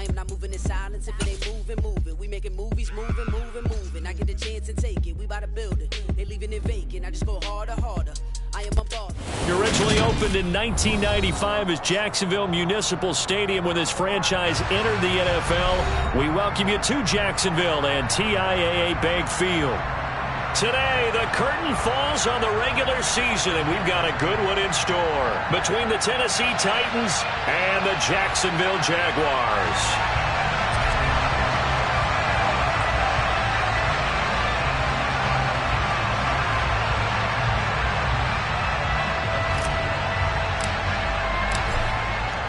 I am not moving in silence. If it ain't moving, move it. We making movies, moving, moving, moving. I get the chance and take it. We bout to build it. They leaving it vacant. I just go harder, harder. I am a baller. Originally opened in 1995 as Jacksonville Municipal Stadium when this franchise entered the NFL. We welcome you to Jacksonville and TIAA Bank Field. Today, the curtain falls on the regular season, and we've got a good one in store between the Tennessee Titans and the Jacksonville Jaguars.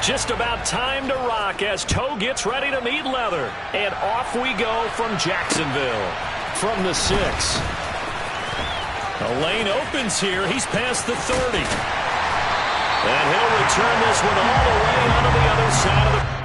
Just about time to rock as toe gets ready to meet leather. And off we go from Jacksonville. From the 6. A lane opens here. He's past the 30. And he'll return this one all the way onto the other side of the...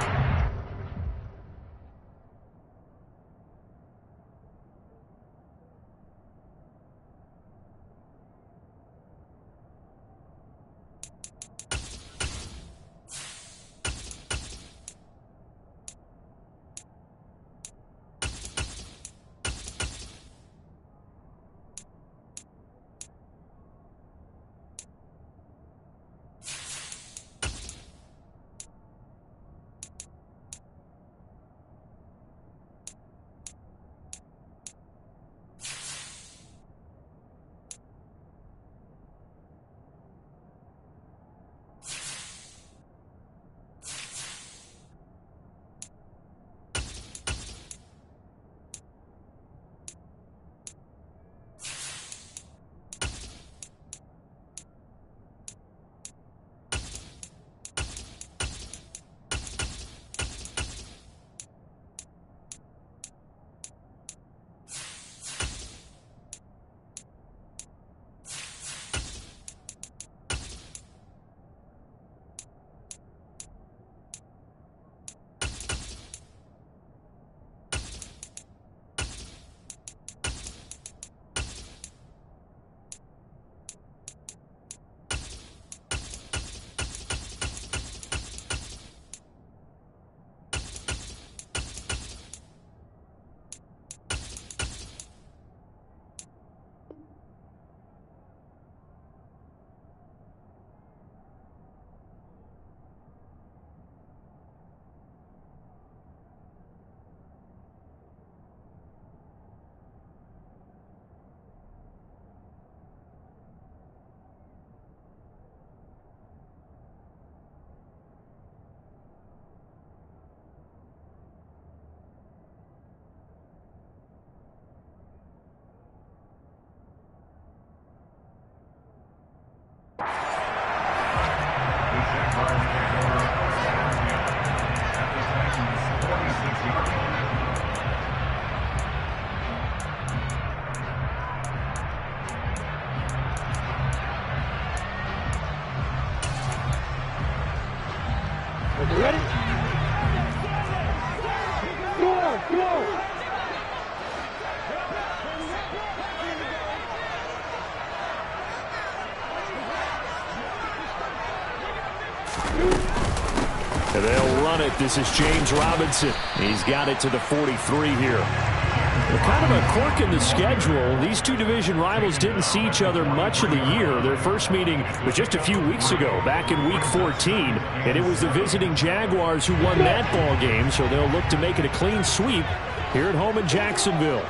They'll run it. This is James Robinson. He's got it to the 43 here. Kind of a quirk in the schedule. These two division rivals didn't see each other much of the year. Their first meeting was just a few weeks ago, back in Week 14. And it was the visiting Jaguars who won that ball game, so they'll look to make it a clean sweep here at home in Jacksonville.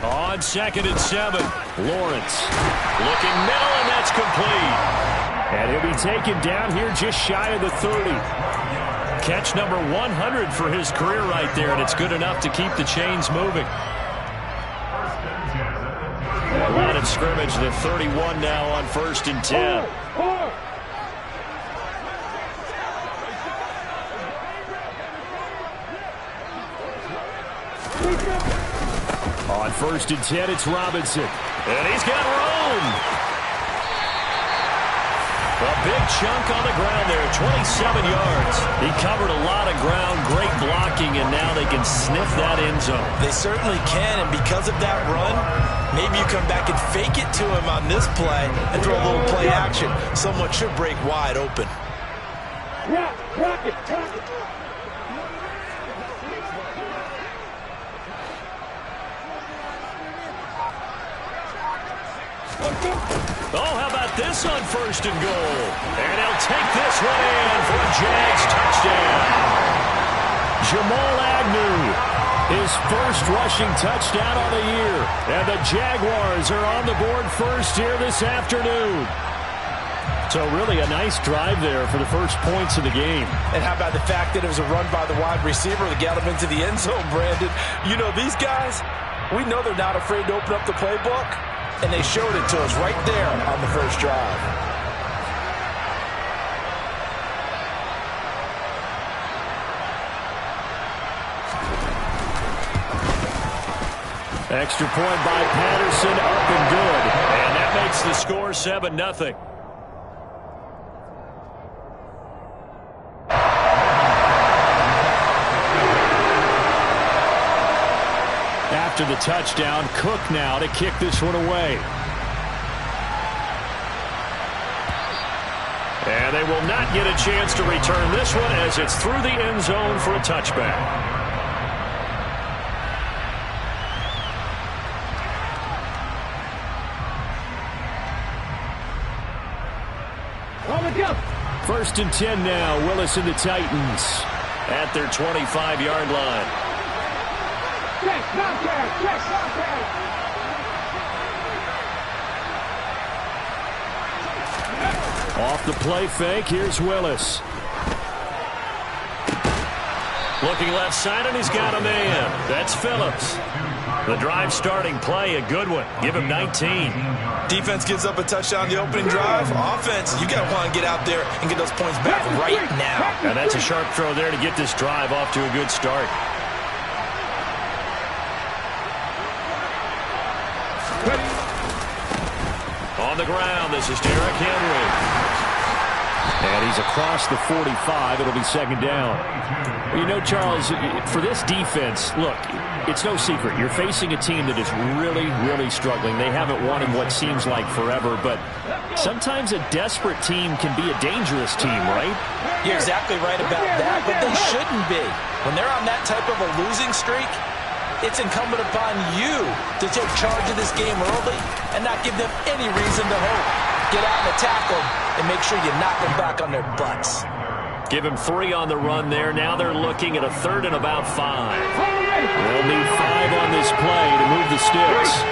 On 2nd and 7, Lawrence looking middle, and that's complete. And he'll be taken down here just shy of the 30. Catch number 100 for his career right there, and it's good enough to keep the chains moving. Line of scrimmage, the 31 now on 1st and 10. On 1st and 10, it's Robinson. And he's got room. A big chunk on the ground there, 27 yards. He covered a lot of ground, great blocking, and now they can sniff that end zone. They certainly can, and because of that run, Maybe you come back and fake it to him on this play and throw a little play action. Someone should break wide open. Rock it. Oh, how about this on 1st and goal? And he'll take this one in for a Jags touchdown. Jamal Agnew, his first rushing touchdown on the year. And the Jaguars are on the board first here this afternoon. So really a nice drive there for the first points of the game. And how about the fact that it was a run by the wide receiver that got him into the end zone, Brandon? You know, these guys, we know they're not afraid to open up the playbook. And they showed it to us right there on the first drive. Extra point by Patterson, up and good. And that makes the score 7-0. After the touchdown, Cook now to kick this one away. And they will not get a chance to return this one as it's through the end zone for a touchback. First and 10 now. Willis and the Titans at their 25-yard line. Off the play fake, here's Willis. Looking left side, and he's got a man. That's Phillips. The drive starting play, a good one. Give him 19. Defense gives up a touchdown the opening drive. Offense, you got to want to get out there and get those points back right now. And that's a sharp throw there to get this drive off to a good start. On the ground, this is Derrick Henry. And he's across the 45. It'll be second down. You know, Charles, for this defense, look, it's no secret. You're facing a team that is really, really struggling. They haven't won in what seems like forever, but sometimes a desperate team can be a dangerous team, right? You're exactly right about that, but they shouldn't be. When they're on that type of a losing streak, it's incumbent upon you to take charge of this game early and not give them any reason to hope. Get out and attack them and make sure you knock them back on their butts. Give him 3 on the run there. Now they're looking at a 3rd and about 5. They'll need 5 on this play to move the sticks.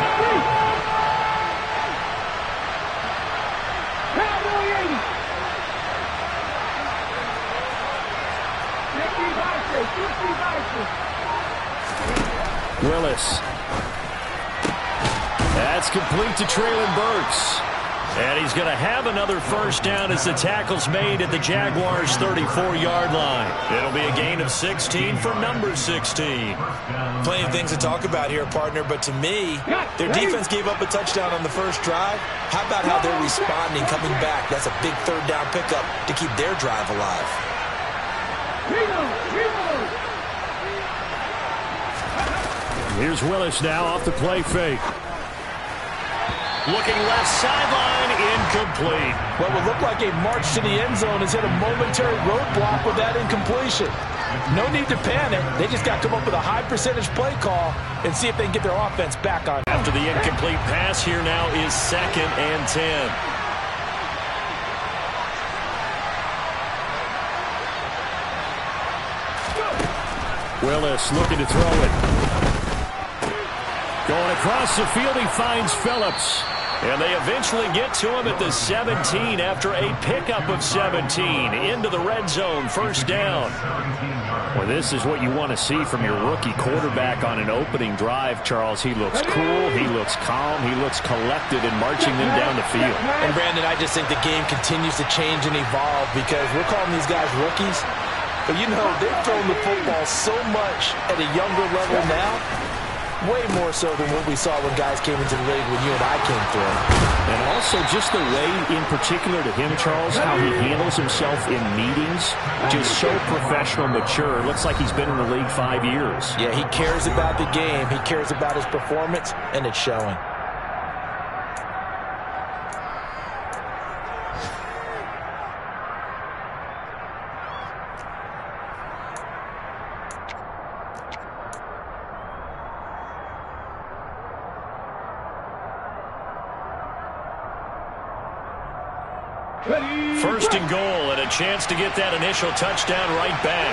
Willis. That's complete to Traylon Burks. And he's going to have another first down as the tackle's made at the Jaguars' 34-yard line. It'll be a gain of 16 for number 16. Plenty of things to talk about here, partner, but to me, their defense gave up a touchdown on the first drive. How about how they're responding, coming back? That's a big 3rd down pickup to keep their drive alive. Here's Willis now off the play fake. Looking left sideline, incomplete. What would look like a march to the end zone has hit a momentary roadblock with that incompletion. No need to panic. They just got to come up with a high percentage play call and see if they can get their offense back on. After the incomplete pass, here now is 2nd and 10. Willis looking to throw it. Going across the field, he finds Phillips. And they eventually get to him at the 17 after a pickup of 17. Into the red zone, first down. Well, this is what you want to see from your rookie quarterback on an opening drive, Charles. He looks cool, he looks calm, he looks collected in marching them down the field. And, Brandon, I just think the game continues to change and evolve because we're calling these guys rookies. But, you know, they've thrown the football so much at a younger level now. Way more so than what we saw when guys came into the league when you and I came through. And also just the way, in particular to him, Charles, how he handles himself in meetings. Just so professional, mature. Looks like he's been in the league 5 years. Yeah, he cares about the game. He cares about his performance, and it's showing. First and goal, and a chance to get that initial touchdown right back.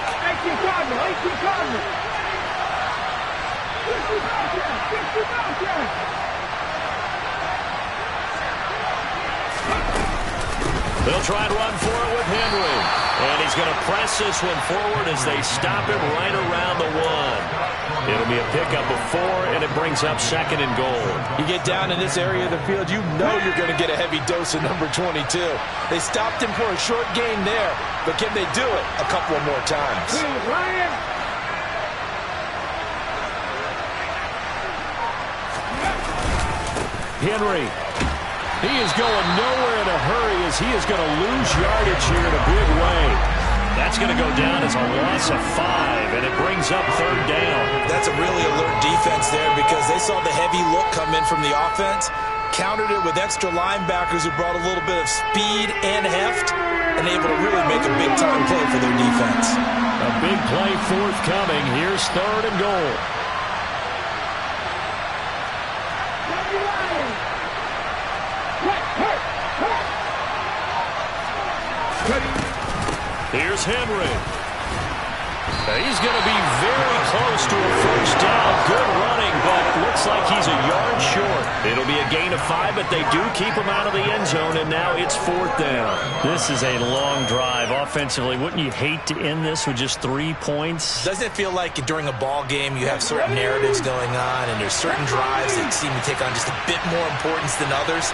They'll try and run for it with Henry. And he's going to press this one forward as they stop him right around the 1. It'll be a pickup of 4, and it brings up second and goal. You get down in this area of the field, you know you're going to get a heavy dose of number 22. They stopped him for a short gain there, but can they do it a couple of more times? Henry. He is going nowhere in a hurry as he is going to lose yardage here in a big way. That's going to go down as a loss of 5, and it brings up third down. That's a really alert defense there because they saw the heavy look come in from the offense, countered it with extra linebackers who brought a little bit of speed and heft, and able to really make a big-time play for their defense. A big play forthcoming. Here's third and goal. Here's Henry. He's going to be very close to a first down. Good running, but looks like he's a yard short. It'll be a gain of 5, but they do keep him out of the end zone, and now it's fourth down. This is a long drive offensively. Wouldn't you hate to end this with just 3 points? Doesn't it feel like during a ball game you have certain narratives going on, and there's certain drives that seem to take on just a bit more importance than others?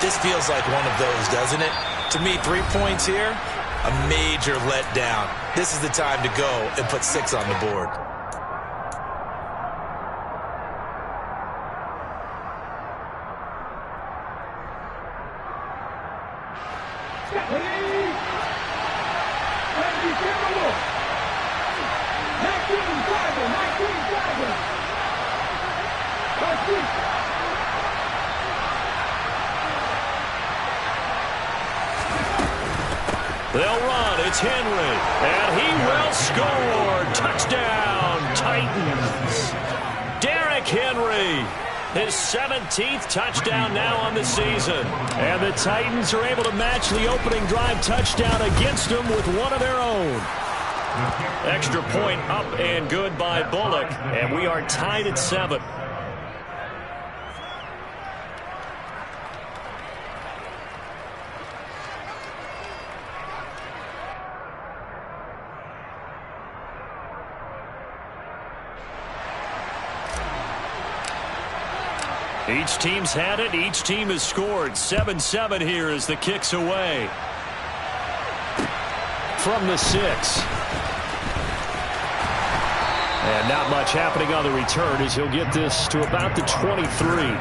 This feels like one of those, doesn't it? To me, 3 points here, a major letdown. This is the time to go and put 6 on the board. They'll run. It's Henry. And he will score. Touchdown, Titans. Derrick Henry. His 17th touchdown now on the season. And the Titans are able to match the opening drive touchdown against them with one of their own. Extra point up and good by Bullock. And we are tied at 7. Each team's had it. Each team has scored. 7-7 here as the kick's away. From the 6. And not much happening on the return as he'll get this to about the 23.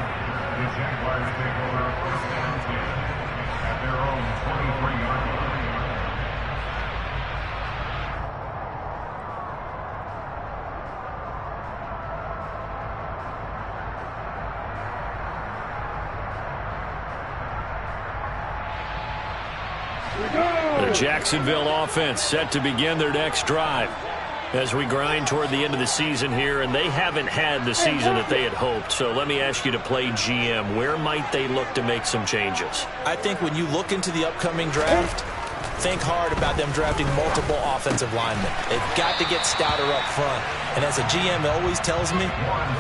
The Jacksonville offense set to begin their next drive as we grind toward the end of the season here, and they haven't had the season that they had hoped. So let me ask you to play GM. Where might they look to make some changes? I think when you look into the upcoming draft, think hard about them drafting multiple offensive linemen. They've got to get stouter up front. And as a GM always tells me,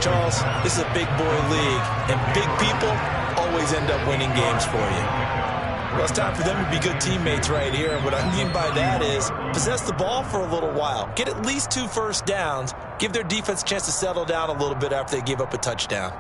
Charles, this is a big boy league, and big people always end up winning games for you. Well, it's time for them to be good teammates right here. And what I mean by that is possess the ball for a little while. Get at least 2 first downs. Give their defense a chance to settle down a little bit after they give up a touchdown.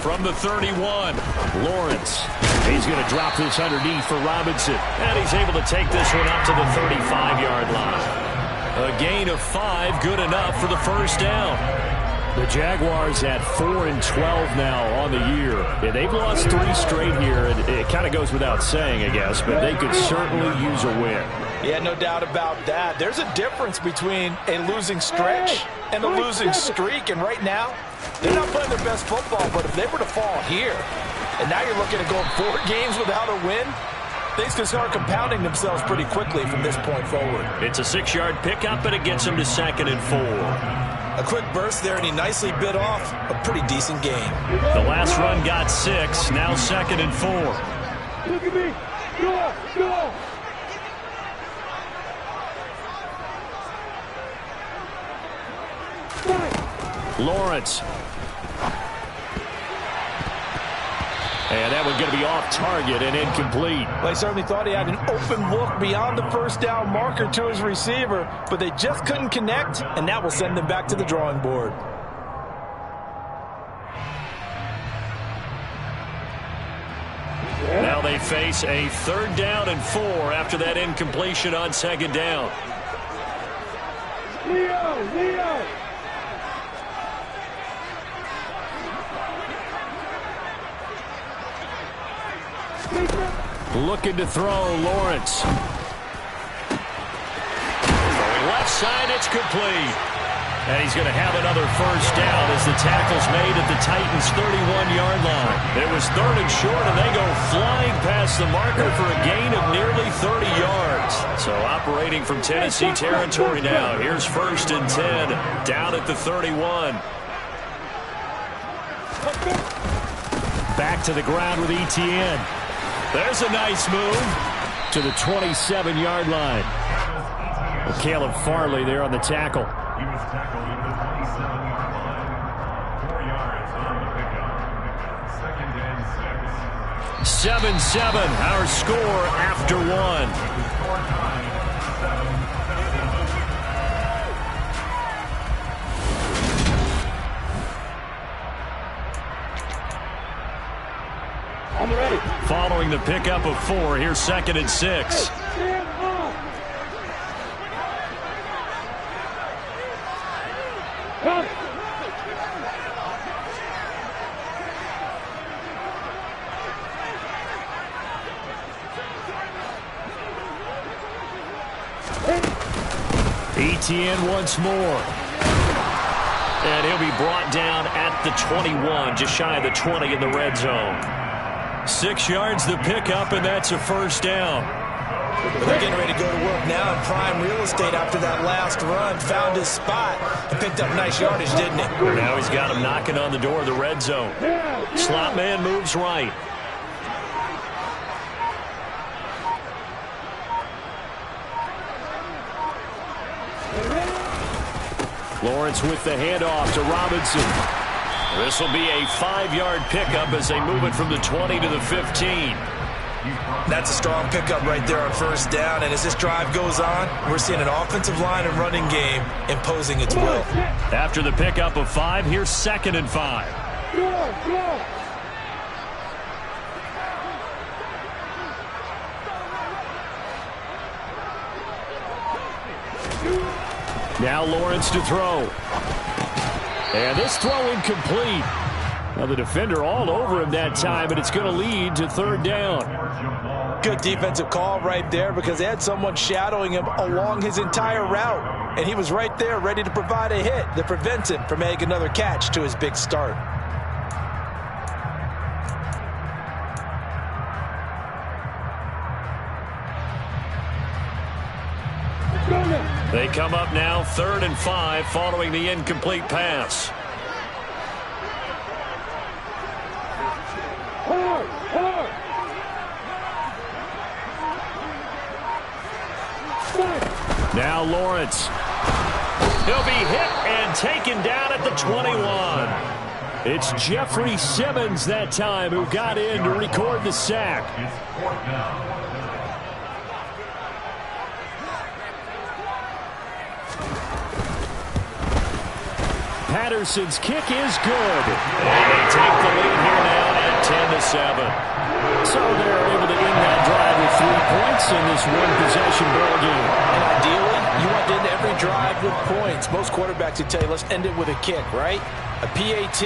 From the 31, Lawrence. He's going to drop this underneath for Robinson. And he's able to take this one up to the 35-yard line. A gain of 5, good enough for the first down. The Jaguars at 4-12 now on the year. And they've lost 3 straight here. And it kind of goes without saying, I guess, but they could certainly use a win. Yeah, no doubt about that. There's a difference between a losing stretch and a losing streak. And right now, they're not playing their best football. But if they were to fall here, and now you're looking at going 4 games without a win, things can start compounding themselves pretty quickly from this point forward. It's a 6-yard pickup, and it gets them to 2nd and 4. A quick burst there, and he nicely bit off a pretty decent gain. The last run got 6, now 2nd and 4. Look at me. Go, go. Lawrence. And that one's going to be off target and incomplete. Well, he certainly thought he had an open look beyond the first down marker to his receiver, but they just couldn't connect, and that will send them back to the drawing board. Now they face a 3rd down and 4 after that incompletion on 2nd down. Leo. Looking to throw, Lawrence. Throwing left side, it's complete. And he's going to have another first down as the tackle's made at the Titans' 31-yard line. It was 3rd and short, and they go flying past the marker for a gain of nearly 30 yards. So operating from Tennessee territory now. Here's 1st and 10, down at the 31. Back to the ground with Etienne. There's a nice move to the 27-yard line. Well, Caleb Farley there on the tackle. He was tackled at the 27-yard line. 4 yards on the pickup. 2nd and 6. 7-7, our score after 1. Score time, 7-7. I'm ready. Following the pickup of 4, here's 2nd and 6. Stand up. Come. Etienne once more. And he'll be brought down at the 21, just shy of the 20 in the red zone. 6 yards the pickup, and that's a first down. They're getting ready to go to work now in prime real estate after that last run. Found his spot and picked up nice yardage, didn't he? Now he's got him knocking on the door of the red zone. Slot man moves right. Lawrence with the handoff to Robinson. This will be a 5-yard pickup as they move it from the 20 to the 15. That's a strong pickup right there on first down, and as this drive goes on, we're seeing an offensive line and running game imposing its will. After the pickup of 5, here's 2nd and 5. Go. Now Lawrence to throw. And this throw incomplete. Now the defender all over him that time, and it's going to lead to 3rd down. Good defensive call right there because they had someone shadowing him along his entire route. And he was right there ready to provide a hit that prevents him from making another catch to his big start. They come up now 3rd and 5 following the incomplete pass. Now Lawrence. He'll be hit and taken down at the 21. It's Jeffrey Simmons that time who got in to record the sack. It's 4th down. Patterson's kick is good. And they take the lead here now at 10-7. So they're able to end that drive with 3 points in this one-possession ball game. And ideally, you want to end every drive with points. Most quarterbacks would tell you, let's end it with a kick, right? A PAT,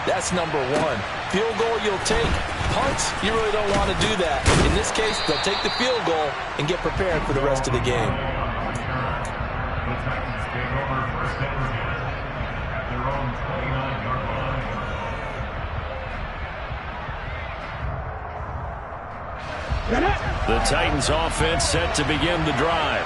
that's number one. Field goal you'll take. Punts, you really don't want to do that. In this case, they'll take the field goal and get prepared for the rest of the game. The Titans take over first and 10 at their own 29-yard line. The Titans offense set to begin the drive.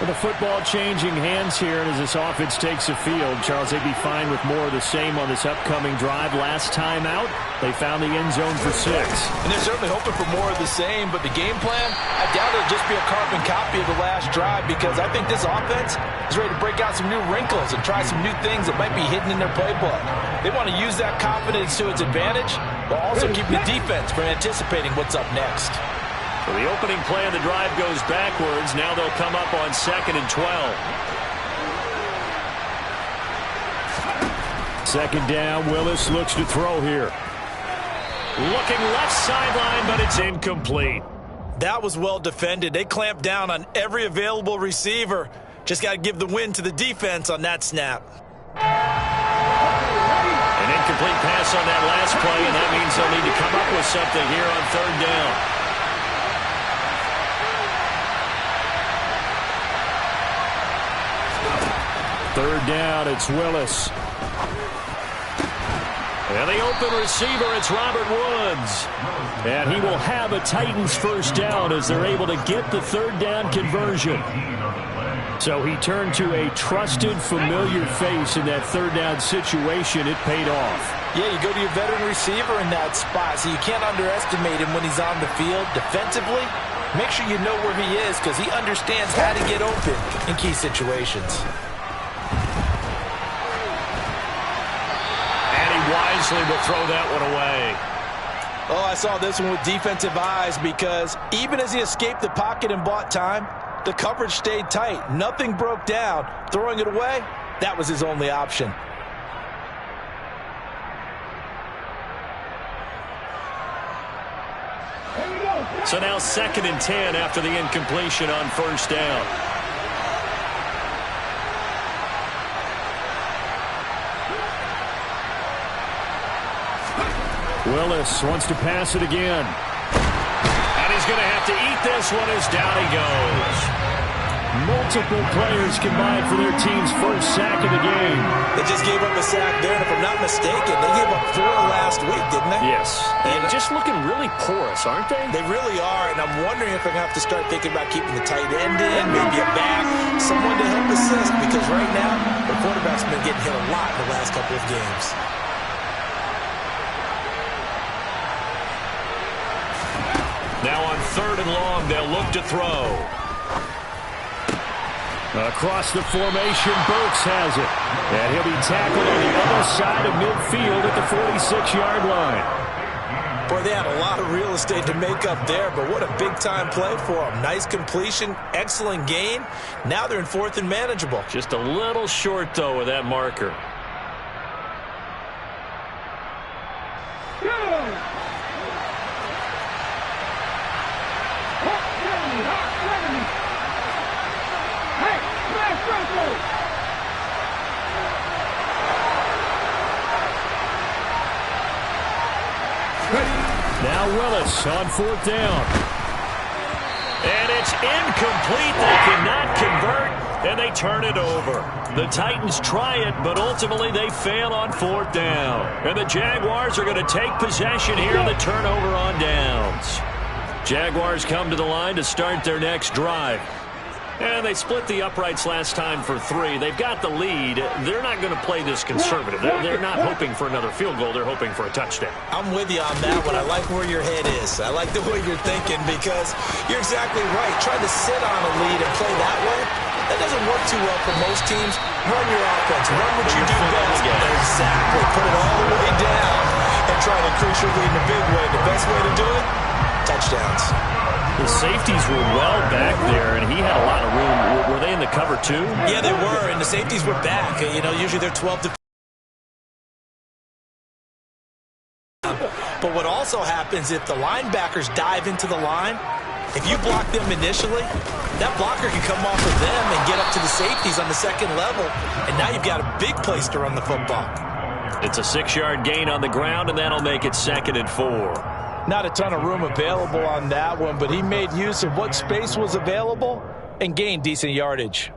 With the football changing hands here, and as this offense takes the field, Charles, they'd be fine with more of the same on this upcoming drive. Last time out, they found the end zone for 6. And they're certainly hoping for more of the same, but the game plan, I doubt it'll just be a carbon copy of the last drive, because I think this offense is ready to break out some new wrinkles and try some new things that might be hidden in their playbook. They want to use that confidence to its advantage, while also keeping the defense from anticipating what's up next. So the opening play of the drive goes backwards. Now they'll come up on 2nd and 12. Second down, Willis looks to throw here. Looking left sideline, but it's incomplete. That was well defended. They clamped down on every available receiver. Just got to give the win to the defense on that snap. An incomplete pass on that last play, and that means they'll need to come up with something here on 3rd down. Third down, it's Willis. And the open receiver, it's Robert Woods. And he will have a Titans first down as they're able to get the 3rd down conversion. So he turned to a trusted, familiar face in that 3rd down situation. It paid off. Yeah, you go to your veteran receiver in that spot, so you can't underestimate him when he's on the field. Defensively, make sure you know where he is, because he understands how to get open in key situations. Wisely will throw that one away. Oh, I saw this one with defensive eyes, because even as he escaped the pocket and bought time, the coverage stayed tight. Nothing broke down. Throwing it away, that was his only option. So now 2nd and 10 after the incompletion on 1st down. Willis wants to pass it again. And he's going to have to eat this one as down he goes. Multiple players combined for their team's first sack of the game. They just gave up a sack there, and if I'm not mistaken, they gave up 4 last week, didn't they? Yes. And just looking really porous, aren't they? They really are, and I'm wondering if I'm going to have to start thinking about keeping the tight end in, maybe a back, someone to help assist, because right now, the quarterback's been getting hit a lot in the last couple of games. Now on 3rd and long, they'll look to throw. Across the formation, Burks has it. And he'll be tackled on the other side of midfield at the 46-yard line. Boy, they had a lot of real estate to make up there, but what a big-time play for them. Nice completion, excellent gain. Now they're in 4th and manageable. Just a little short, though, with that marker. Now Willis on 4th down. And it's incomplete. They cannot convert, and they turn it over. The Titans try it, but ultimately they fail on 4th down. And the Jaguars are going to take possession here on the turnover on downs. Jaguars come to the line to start their next drive. And they split the uprights last time for 3. They've got the lead. They're not going to play this conservative. They're not hoping for another field goal. They're hoping for a touchdown. I'm with you on that one. I like where your head is. I like the way you're thinking, because you're exactly right. Trying to sit on a lead and play that way, that doesn't work too well for most teams. Run your offense. Run what you do best. Exactly. Put it all the way down and try to increase your lead in a big way. The best way to do it, touchdowns. The safeties were well back there, and he had a lot of room. Were they in the cover, too? Yeah, they were, and the safeties were back. You know, usually they're 12 to... But what also happens, if the linebackers dive into the line, if you block them initially, that blocker can come off of them and get up to the safeties on the second level, and now you've got a big place to run the football. It's a 6-yard gain on the ground, and that'll make it 2nd and 4. Not a ton of room available on that one, but he made use of what space was available and gained decent yardage.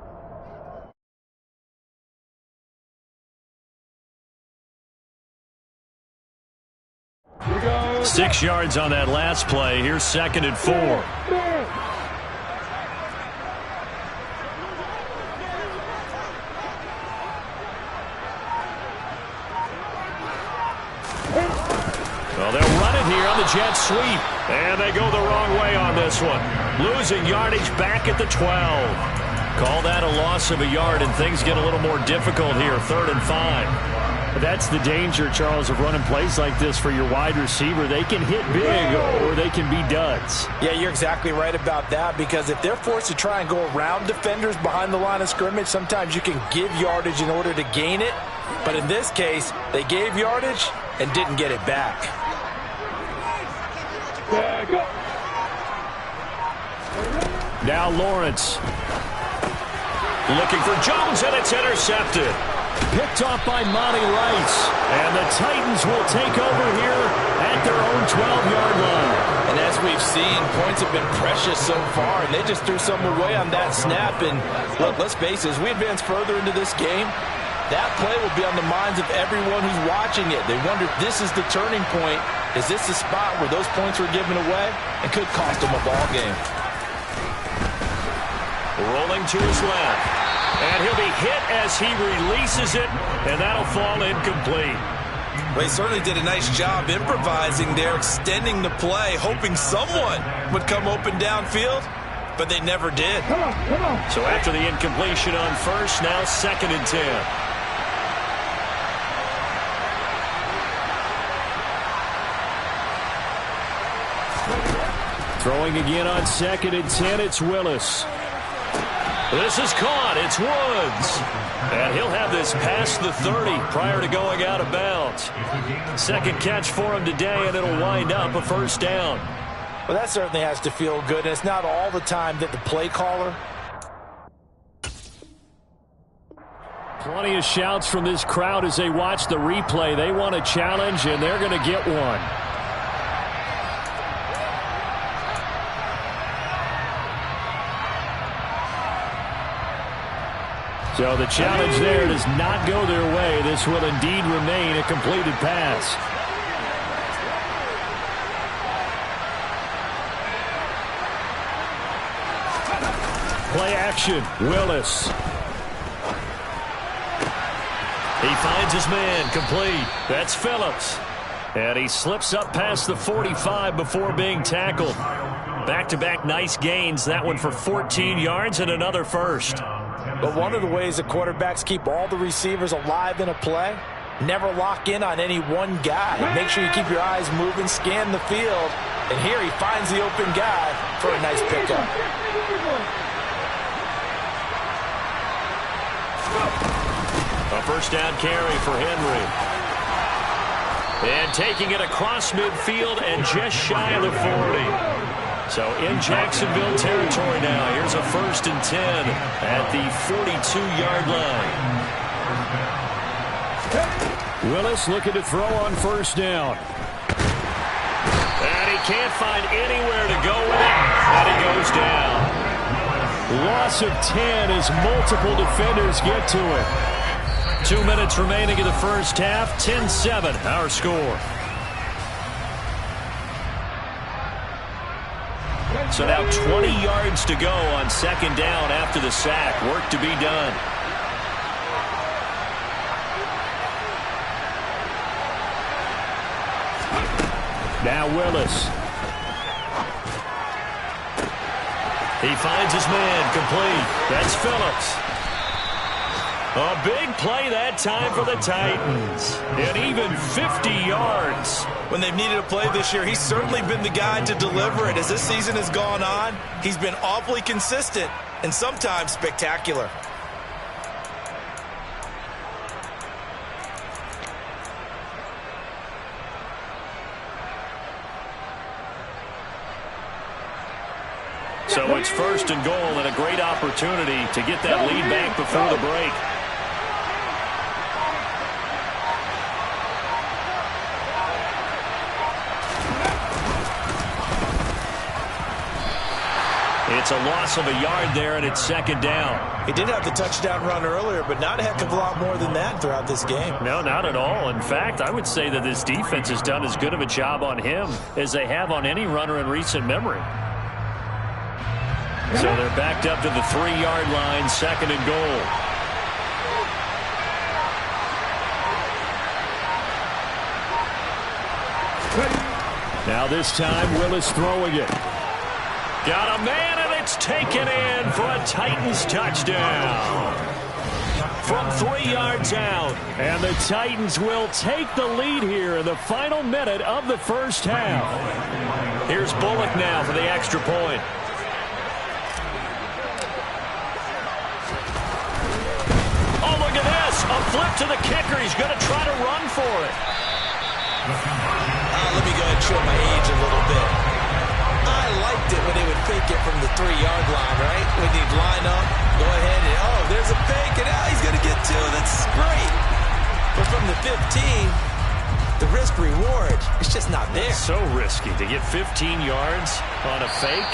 Go. 6 yards on that last play. Here's 2nd and 4. Well, they'll run it here on the jet sweep. And they go the wrong way on this one. Losing yardage back at the 12. Call that a loss of a yard, and things get a little more difficult here. 3rd and 5. That's the danger, Charles, of running plays like this for your wide receiver. They can hit big or they can be duds. Yeah, you're exactly right about that, because if they're forced to try and go around defenders behind the line of scrimmage, sometimes you can give yardage in order to gain it. But in this case, they gave yardage and didn't get it back. Now Lawrence. Looking for Jones, and it's intercepted. Picked off by Monty Rice. And the Titans will take over here at their own 12-yard line. And as we've seen, points have been precious so far, and they just threw some away on that snap. And look, let's face it, as we advance further into this game, that play will be on the minds of everyone who's watching it. They wonder if this is the turning point. Is this the spot where those points were given away and could cost them a ball game? Rolling to his left. And he'll be hit as he releases it, and that'll fall incomplete. Well, he certainly did a nice job improvising there, extending the play, hoping someone would come open downfield, but they never did. Come on. So after the incompletion on first, now 2nd and 10. Throwing again on 2nd and 10, it's Willis. This is caught. It's Woods. And he'll have this past the 30 prior to going out of bounds. Second catch for him today, and it'll wind up a 1st down. Well, that certainly has to feel good, and it's not all the time that the play caller. Plenty of shouts from this crowd as they watch the replay. They want a challenge, and they're going to get one. So the challenge there does not go their way. This will indeed remain a completed pass. Play action. Willis. He finds his man. Complete. That's Phillips. And he slips up past the 45 before being tackled. Back-to-back nice gains. That one for 14 yards and another 1st. But one of the ways that quarterbacks keep all the receivers alive in a play, never lock in on any one guy. Make sure you keep your eyes moving, scan the field, and here he finds the open guy for a nice pickup. A 1st down carry for Henry. And taking it across midfield and just shy of the 40. So in Jacksonville territory now. Here's a 1st and 10 at the 42-yard line. Willis looking to throw on 1st down. And he can't find anywhere to go with it. And he goes down. Loss of 10 as multiple defenders get to it. 2 minutes remaining in the 1st half. 10-7 our score. So now 20 yards to go on 2nd down after the sack. Work to be done. Now Willis. He finds his man. Complete. That's Phillips. A big play that time for the Titans. And even 50 yards. When they've needed a play this year, he's certainly been the guy to deliver it. As this season has gone on, he's been awfully consistent and sometimes spectacular. So it's 1st and goal and a great opportunity to get that lead back before the break. It's a loss of a yard there, and it's 2nd down. He did have the touchdown run earlier, but not a heck of a lot more than that throughout this game. No, not at all. In fact, I would say that this defense has done as good of a job on him as they have on any runner in recent memory. So they're backed up to the 3-yard line, 2nd and goal. Now this time, Willis throwing it. Got a man, and it's taken in for a Titans touchdown. From 3 yards out, and the Titans will take the lead here in the final minute of the first half. Here's Bullock now for the extra point. Oh, look at this. A flip to the kicker. He's going to try to run for it. Let me go ahead and show my age a little bit. I liked it when they would fake it from the 3-yard line, right? When they'd line up, go ahead and, oh, there's a fake, and now he's going to get 2. That's great. But from the 15, the risk-reward, it's just not there. It's so risky to get 15 yards on a fake.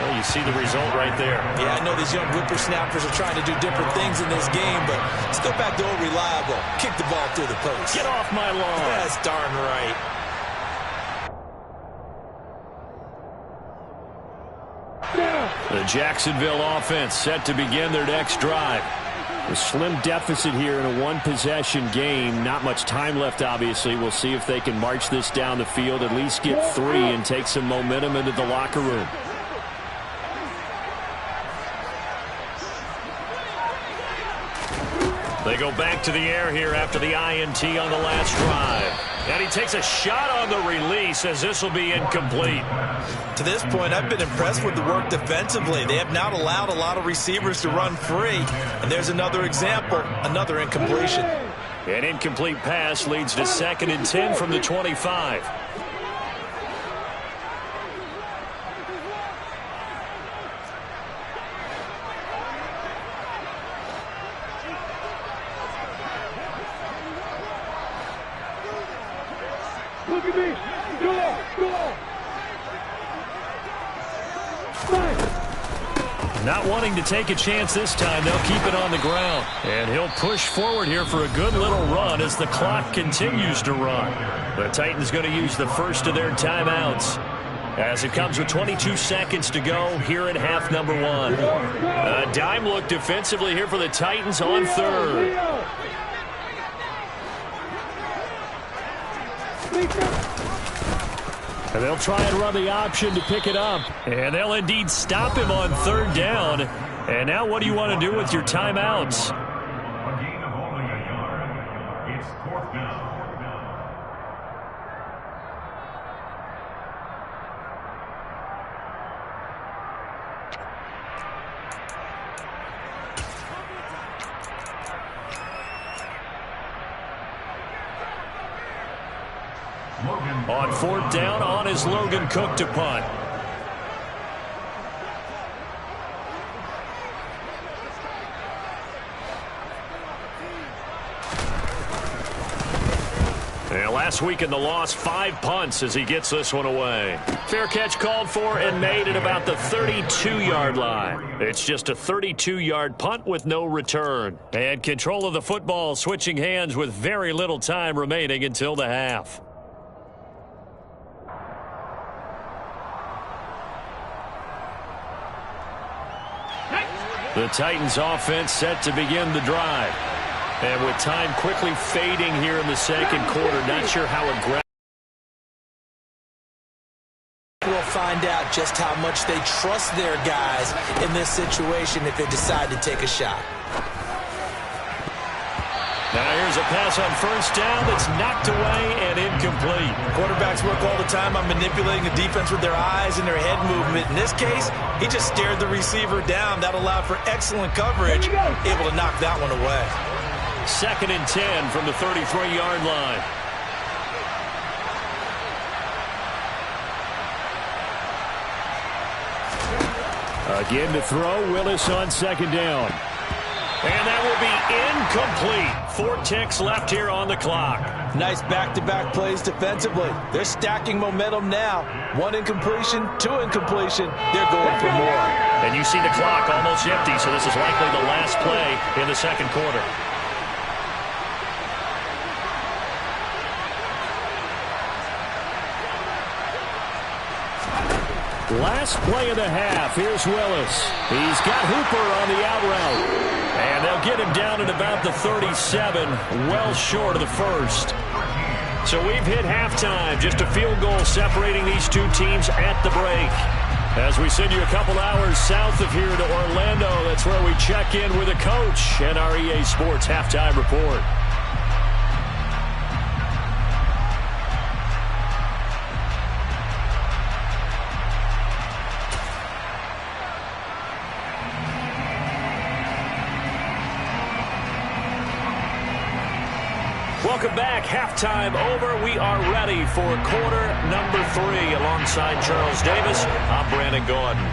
Well, you see the result right there. Yeah, I know these young whippersnappers are trying to do different things in this game, but let's go back to old reliable. Kick the ball through the post. Get off my lawn. That's darn right. The Jacksonville offense set to begin their next drive. A slim deficit here in a one-possession game. Not much time left, obviously. We'll see if they can march this down the field, at least get 3 and take some momentum into the locker room. They go back to the air here after the INT on the last drive. And he takes a shot on the release as this will be incomplete. To this point, I've been impressed with the work defensively. They have not allowed a lot of receivers to run free. And there's another example, another incompletion. An incomplete pass leads to 2nd and 10 from the 25. Look at me. Go. Not wanting to take a chance this time, they'll keep it on the ground. And he'll push forward here for a good little run as the clock continues to run. The Titans going to use the first of their timeouts as it comes with 22 seconds to go here at half number 1. A dime look defensively here for the Titans on 3rd. And they'll try and run the option to pick it up. And they'll indeed stop him on 3rd down. And now what do you want to do with your timeouts? A gain of only a yard. It's 4th down. On 4th down, on is Logan Cook to punt. And last week in the loss, 5 punts as he gets this one away. Fair catch called for and made at about the 32-yard line. It's just a 32-yard punt with no return. And control of the football switching hands with very little time remaining until the half. The Titans offense set to begin the drive. And with time quickly fading here in the 2nd quarter, not sure how aggressive. We'll find out just how much they trust their guys in this situation if they decide to take a shot. Now here's a pass on 1st down that's knocked away and incomplete. Quarterbacks work all the time on manipulating the defense with their eyes and their head movement. In this case, he just stared the receiver down. That allowed for excellent coverage, able to knock that one away. 2nd and 10 from the 33-yard line. Again to throw, Willis on second down. And that will be incomplete. 4 ticks left here on the clock. Nice back-to-back plays defensively. They're stacking momentum now. 1 incompletion, 2 incompletion. They're going for more. And you see the clock almost empty, so this is likely the last play in the second quarter. Last play of the half. Here's Willis. He's got Hooper on the out route. And they'll get him down at about the 37, well short of the first. So we've hit halftime. Just a field goal separating these two teams at the break. As we send you a couple hours south of here to Orlando, that's where we check in with a coach and our EA Sports Halftime Report. Welcome back. Halftime over. We are ready for quarter number 3. Alongside Charles Davis, I'm Brandon Gordon.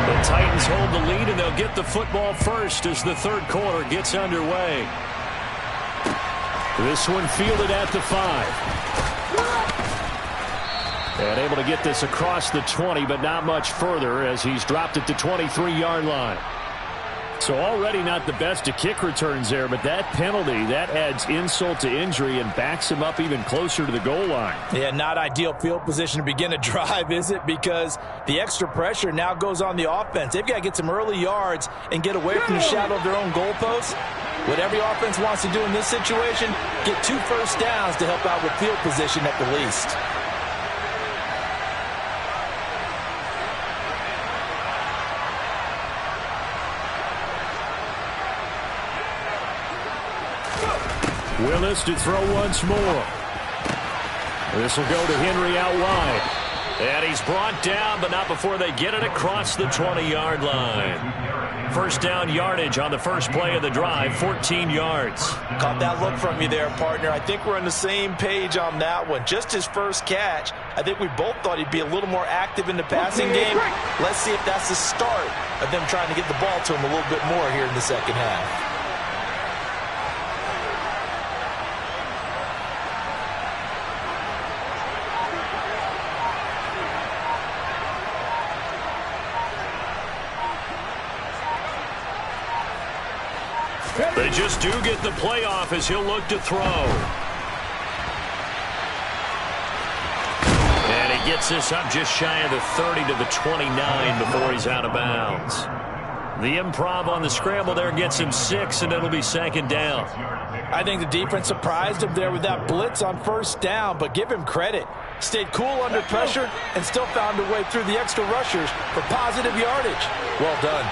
The Titans hold the lead, and they'll get the football first as the third quarter gets underway. This one fielded at the 5. And able to get this across the 20, but not much further as he's dropped it to 23-yard line. So already not the best of kick returns there, but that penalty, that adds insult to injury and backs him up even closer to the goal line. Yeah, not ideal field position to begin a drive, is it? Because the extra pressure now goes on the offense. They've got to get some early yards and get away from the shadow of their own goalposts. What every offense wants to do in this situation, get 2 first downs to help out with field position at the least. Willis to throw once more. This will go to Henry out wide. And he's brought down, but not before they get it across the 20-yard line. First down yardage on the first play of the drive, 14 yards. Caught that look from you there, partner. I think we're on the same page on that one. Just his first catch. I think we both thought he'd be a little more active in the passing game. Let's see if that's the start of them trying to get the ball to him a little bit more here in the second half. They just do get the playoff as he'll look to throw. And he gets this up just shy of the 30 to the 29 before he's out of bounds. The improv on the scramble there gets him 6, and it'll be second down. I think the defense surprised him there with that blitz on first down, but give him credit. Stayed cool under pressure and still found a way through the extra rushers for positive yardage. Well done.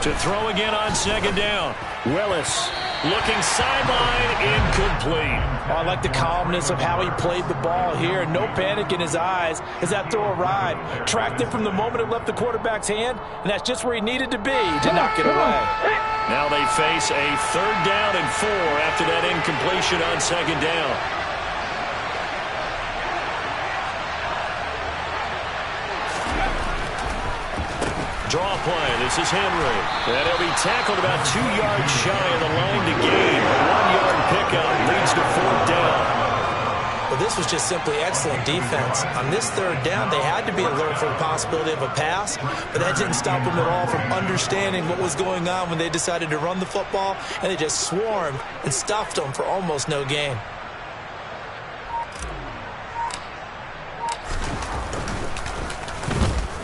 To throw again on second down. Willis looking sideline, incomplete. Oh, I like the calmness of how he played the ball here. No panic in his eyes as that throw arrived. Tracked it from the moment it left the quarterback's hand, and that's just where he needed to be to knock it away. Now they face a 3rd down and 4 after that incompletion on second down. Draw play. This is Henry. And he'll be tackled about 2 yards shy of the line to gain. A 1-yard pickup leads to 4th down. Well, this was just simply excellent defense. On this 3rd down, they had to be alert for the possibility of a pass, but that didn't stop them at all from understanding what was going on when they decided to run the football, and they just swarmed and stuffed them for almost no gain.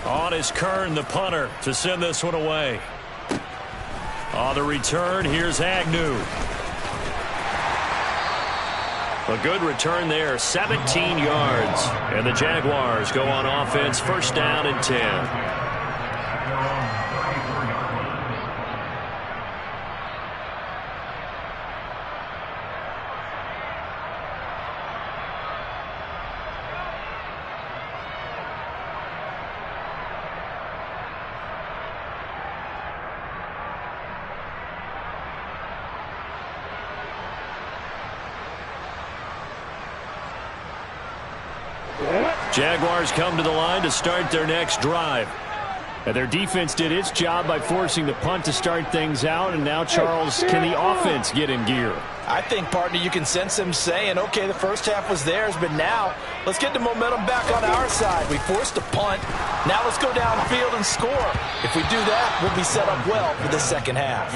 On is Kern, the punter, to send this one away. On the return, here's Agnew. A good return there, 17 yards. And the Jaguars go on offense, 1st down and 10. Jaguars come to the line to start their next drive. And their defense did its job by forcing the punt to start things out, and now, Charles, can the offense get in gear? I think, partner, you can sense them saying, okay, the first half was theirs, but now let's get the momentum back on our side. We forced a punt. Now let's go downfield and score. If we do that, we'll be set up well for the second half.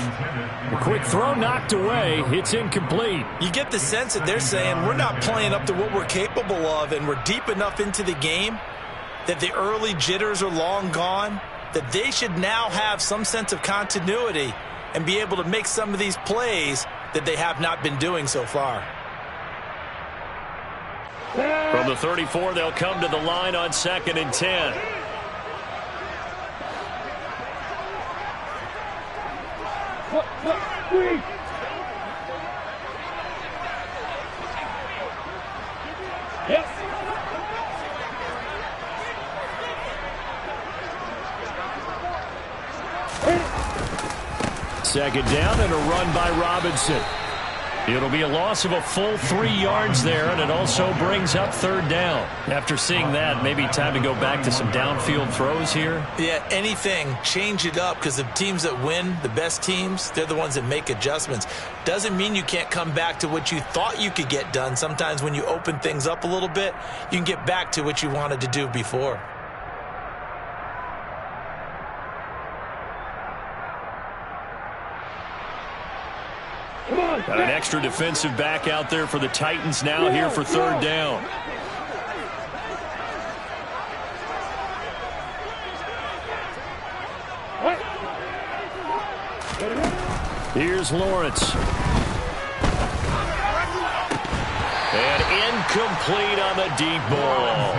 A quick throw knocked away. It's incomplete. You get the sense that they're saying we're not playing up to what we're capable of, and we're deep enough into the game that the early jitters are long gone, that they should now have some sense of continuity and be able to make some of these plays that they have not been doing so far. From the 34, they'll come to the line on 2nd and 10. Yes. Second down and a run by Robinson. It'll be a loss of a full 3 yards there, and it also brings up 3rd down. After seeing that, maybe time to go back to some downfield throws here. Yeah, anything, change it up, because the teams that win, the best teams, they're the ones that make adjustments. Doesn't mean you can't come back to what you thought you could get done. Sometimes when you open things up a little bit, you can get back to what you wanted to do before. Got an extra defensive back out there for the Titans now here for 3rd down. Here's Lawrence. And incomplete on the deep ball.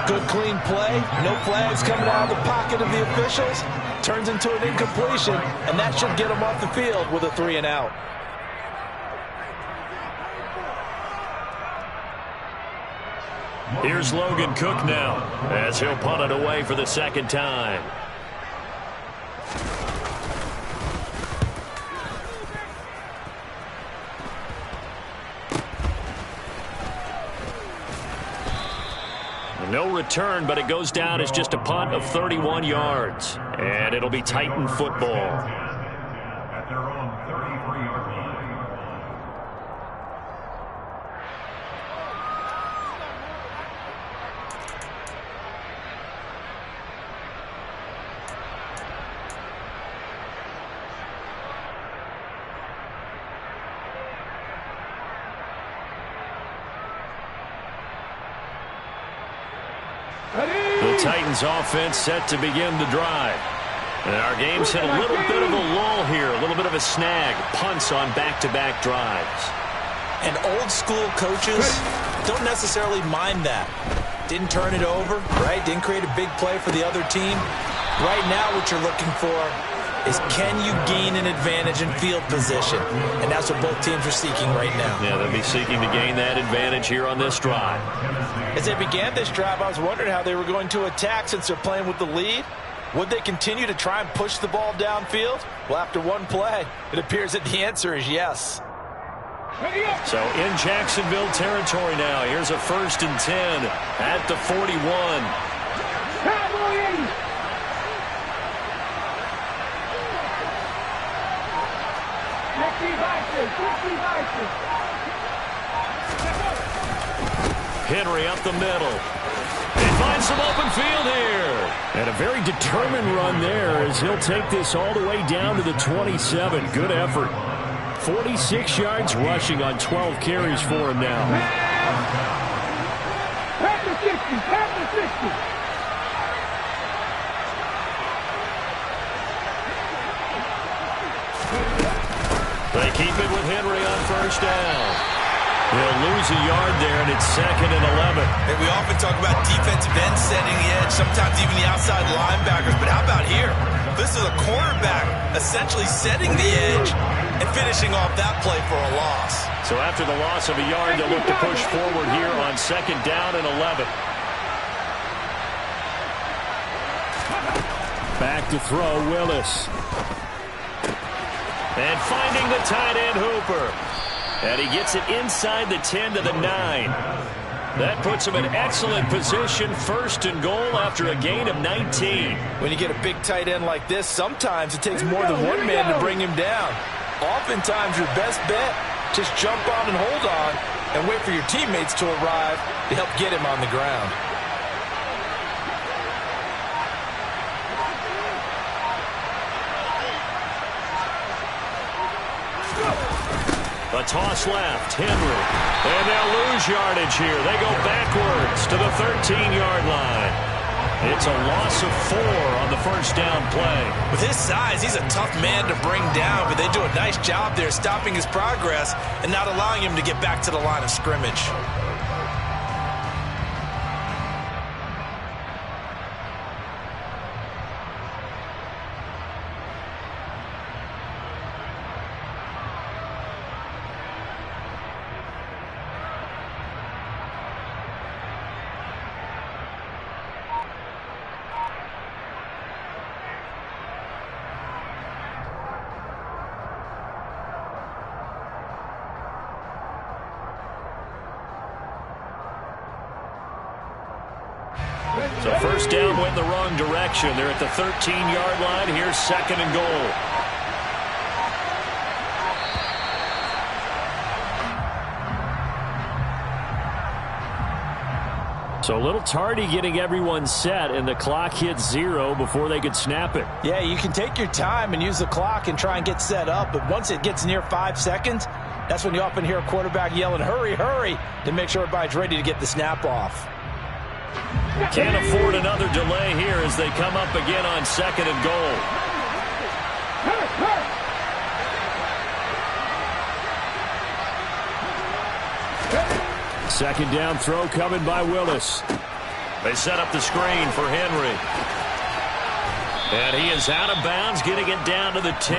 Good clean play. No flags coming out of the pocket of the officials. Turns into an incompletion, and that should get them off the field with a 3-and-out. Here's Logan Cook now as he'll punt it away for the 2nd time. No return, but it goes down as just a punt of 31 yards. And it'll be Titan football. At their own 33-yard line. The Titans offense set to begin the drive. And our game's hit a little bit of a lull here, a little bit of a snag. Punts on back-to-back drives. And old-school coaches don't necessarily mind that. Didn't turn it over, right? Didn't create a big play for the other team. Right now what you're looking for is, can you gain an advantage in field position? And that's what both teams are seeking right now. Yeah, they'll be seeking to gain that advantage here on this drive. As they began this drive, I was wondering how they were going to attack since they're playing with the lead. Would they continue to try and push the ball downfield? Well, after one play, it appears that the answer is yes. So in Jacksonville territory now, here's a 1st and 10 at the 41. Henry up the middle. He finds some open field here. And a very determined run there as he'll take this all the way down to the 27. Good effort. 46 yards rushing on 12 carries for him now. Past the 60, past the 60. They keep it with Henry on 1st down. They'll lose a yard there, and it's 2nd and 11. And we often talk about defensive ends setting the edge, sometimes even the outside linebackers. But how about here? This is a cornerback essentially setting the edge and finishing off that play for a loss. So after the loss of a yard, they'll look to push forward here on 2nd down and 11. Back to throw, Willis. And finding the tight end, Hooper. And he gets it inside the 10 to the 9. That puts him in excellent position, first and goal after a gain of 19. When you get a big tight end like this, sometimes it takes more than one man to bring him down. Oftentimes, your best bet, just jump on and hold on and wait for your teammates to arrive to help get him on the ground. A toss left, Henry. And they'll lose yardage here. They go backwards to the 13-yard line. It's a loss of 4 on the first down play. With his size, he's a tough man to bring down, but they do a nice job there stopping his progress and not allowing him to get back to the line of scrimmage. So first down went the wrong direction. They're at the 13-yard line. Here's second and goal. So a little tardy getting everyone set, and the clock hits 0 before they could snap it. Yeah, you can take your time and use the clock and try and get set up, but once it gets near 5 seconds, that's when you often hear a quarterback yelling, hurry, hurry, to make sure everybody's ready to get the snap off. Can't afford another delay here as they come up again on second and goal. Second down throw coming by Willis. They set up the screen for Henry. And he is out of bounds, getting it down to the 10.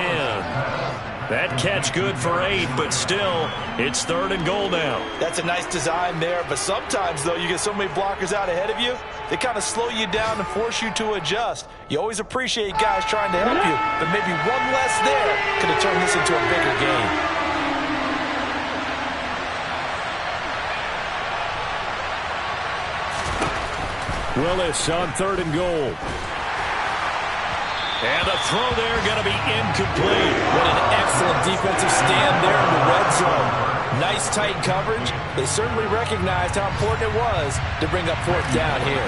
That catch good for 8, but still, it's third and goal now. That's a nice design there, but sometimes, though, you get so many blockers out ahead of you, they kind of slow you down and force you to adjust. You always appreciate guys trying to help you, but maybe one less there could have turned this into a bigger game. Willis on third and goal. And the throw there going to be incomplete. What an excellent defensive stand there in the red zone. Nice tight coverage. They certainly recognized how important it was to bring up fourth down here.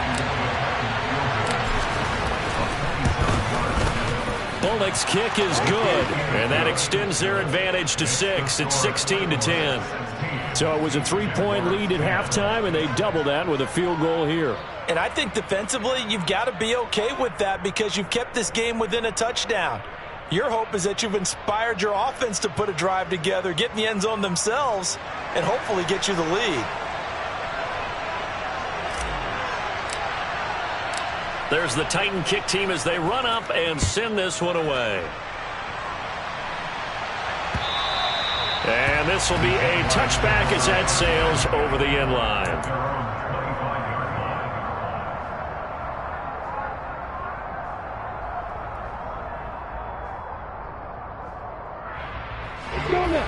Bullock's kick is good, and that extends their advantage to 6. It's 16-10. So it was a 3-point lead at halftime, and they double that with a field goal here. And I think defensively, you've got to be okay with that because you've kept this game within a touchdown. Your hope is that you've inspired your offense to put a drive together, get in the end zone themselves, and hopefully get you the lead. There's the Titan kick team as they run up and send this one away. And this will be a touchback as that sails over the end line.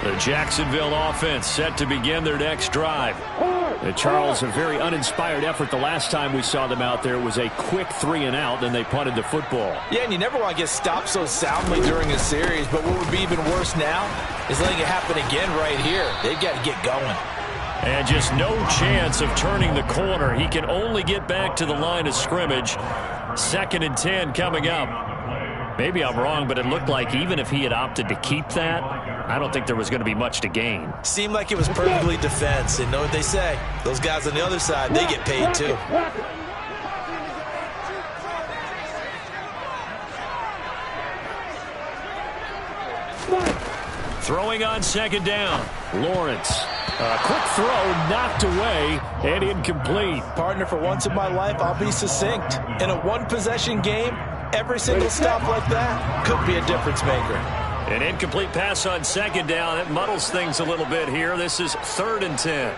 The Jacksonville offense set to begin their next drive. Charles, a very uninspired effort the last time we saw them out there. It was a quick 3-and-out, then they punted the football. Yeah, and you never want to get stopped so soundly during a series, but what would be even worse now is letting it happen again right here. They've got to get going. And just no chance of turning the corner. He can only get back to the line of scrimmage. 2nd and 10 coming up. Maybe I'm wrong, but it looked like even if he had opted to keep that, I don't think there was going to be much to gain. Seemed like it was perfectly defense. And know what they say? Those guys on the other side, they get paid too. Throwing on second down. Lawrence. A quick throw knocked away and incomplete. Partner, for once in my life, I'll be succinct. In a one-possession game, every single stop like that could be a difference maker. An incomplete pass on second down. It muddles things a little bit here. This is 3rd and 10.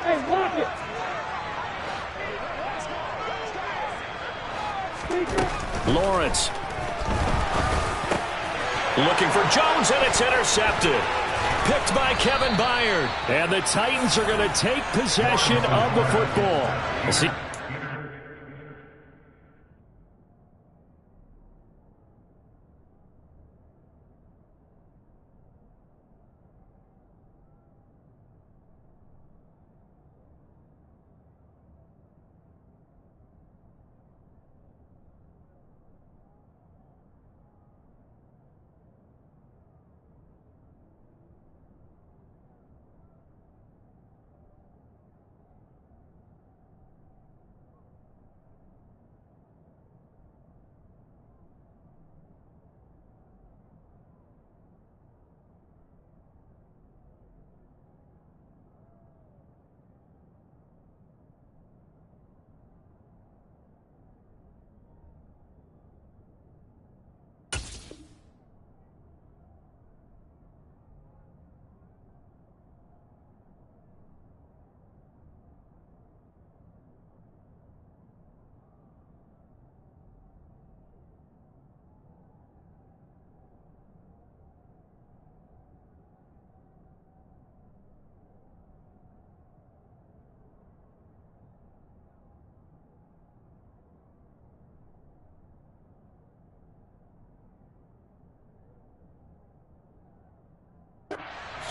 Hey, block it. Lawrence. Looking for Jones, and it's intercepted. Picked by Kevin Byard. And the Titans are going to take possession of the football. We'll see.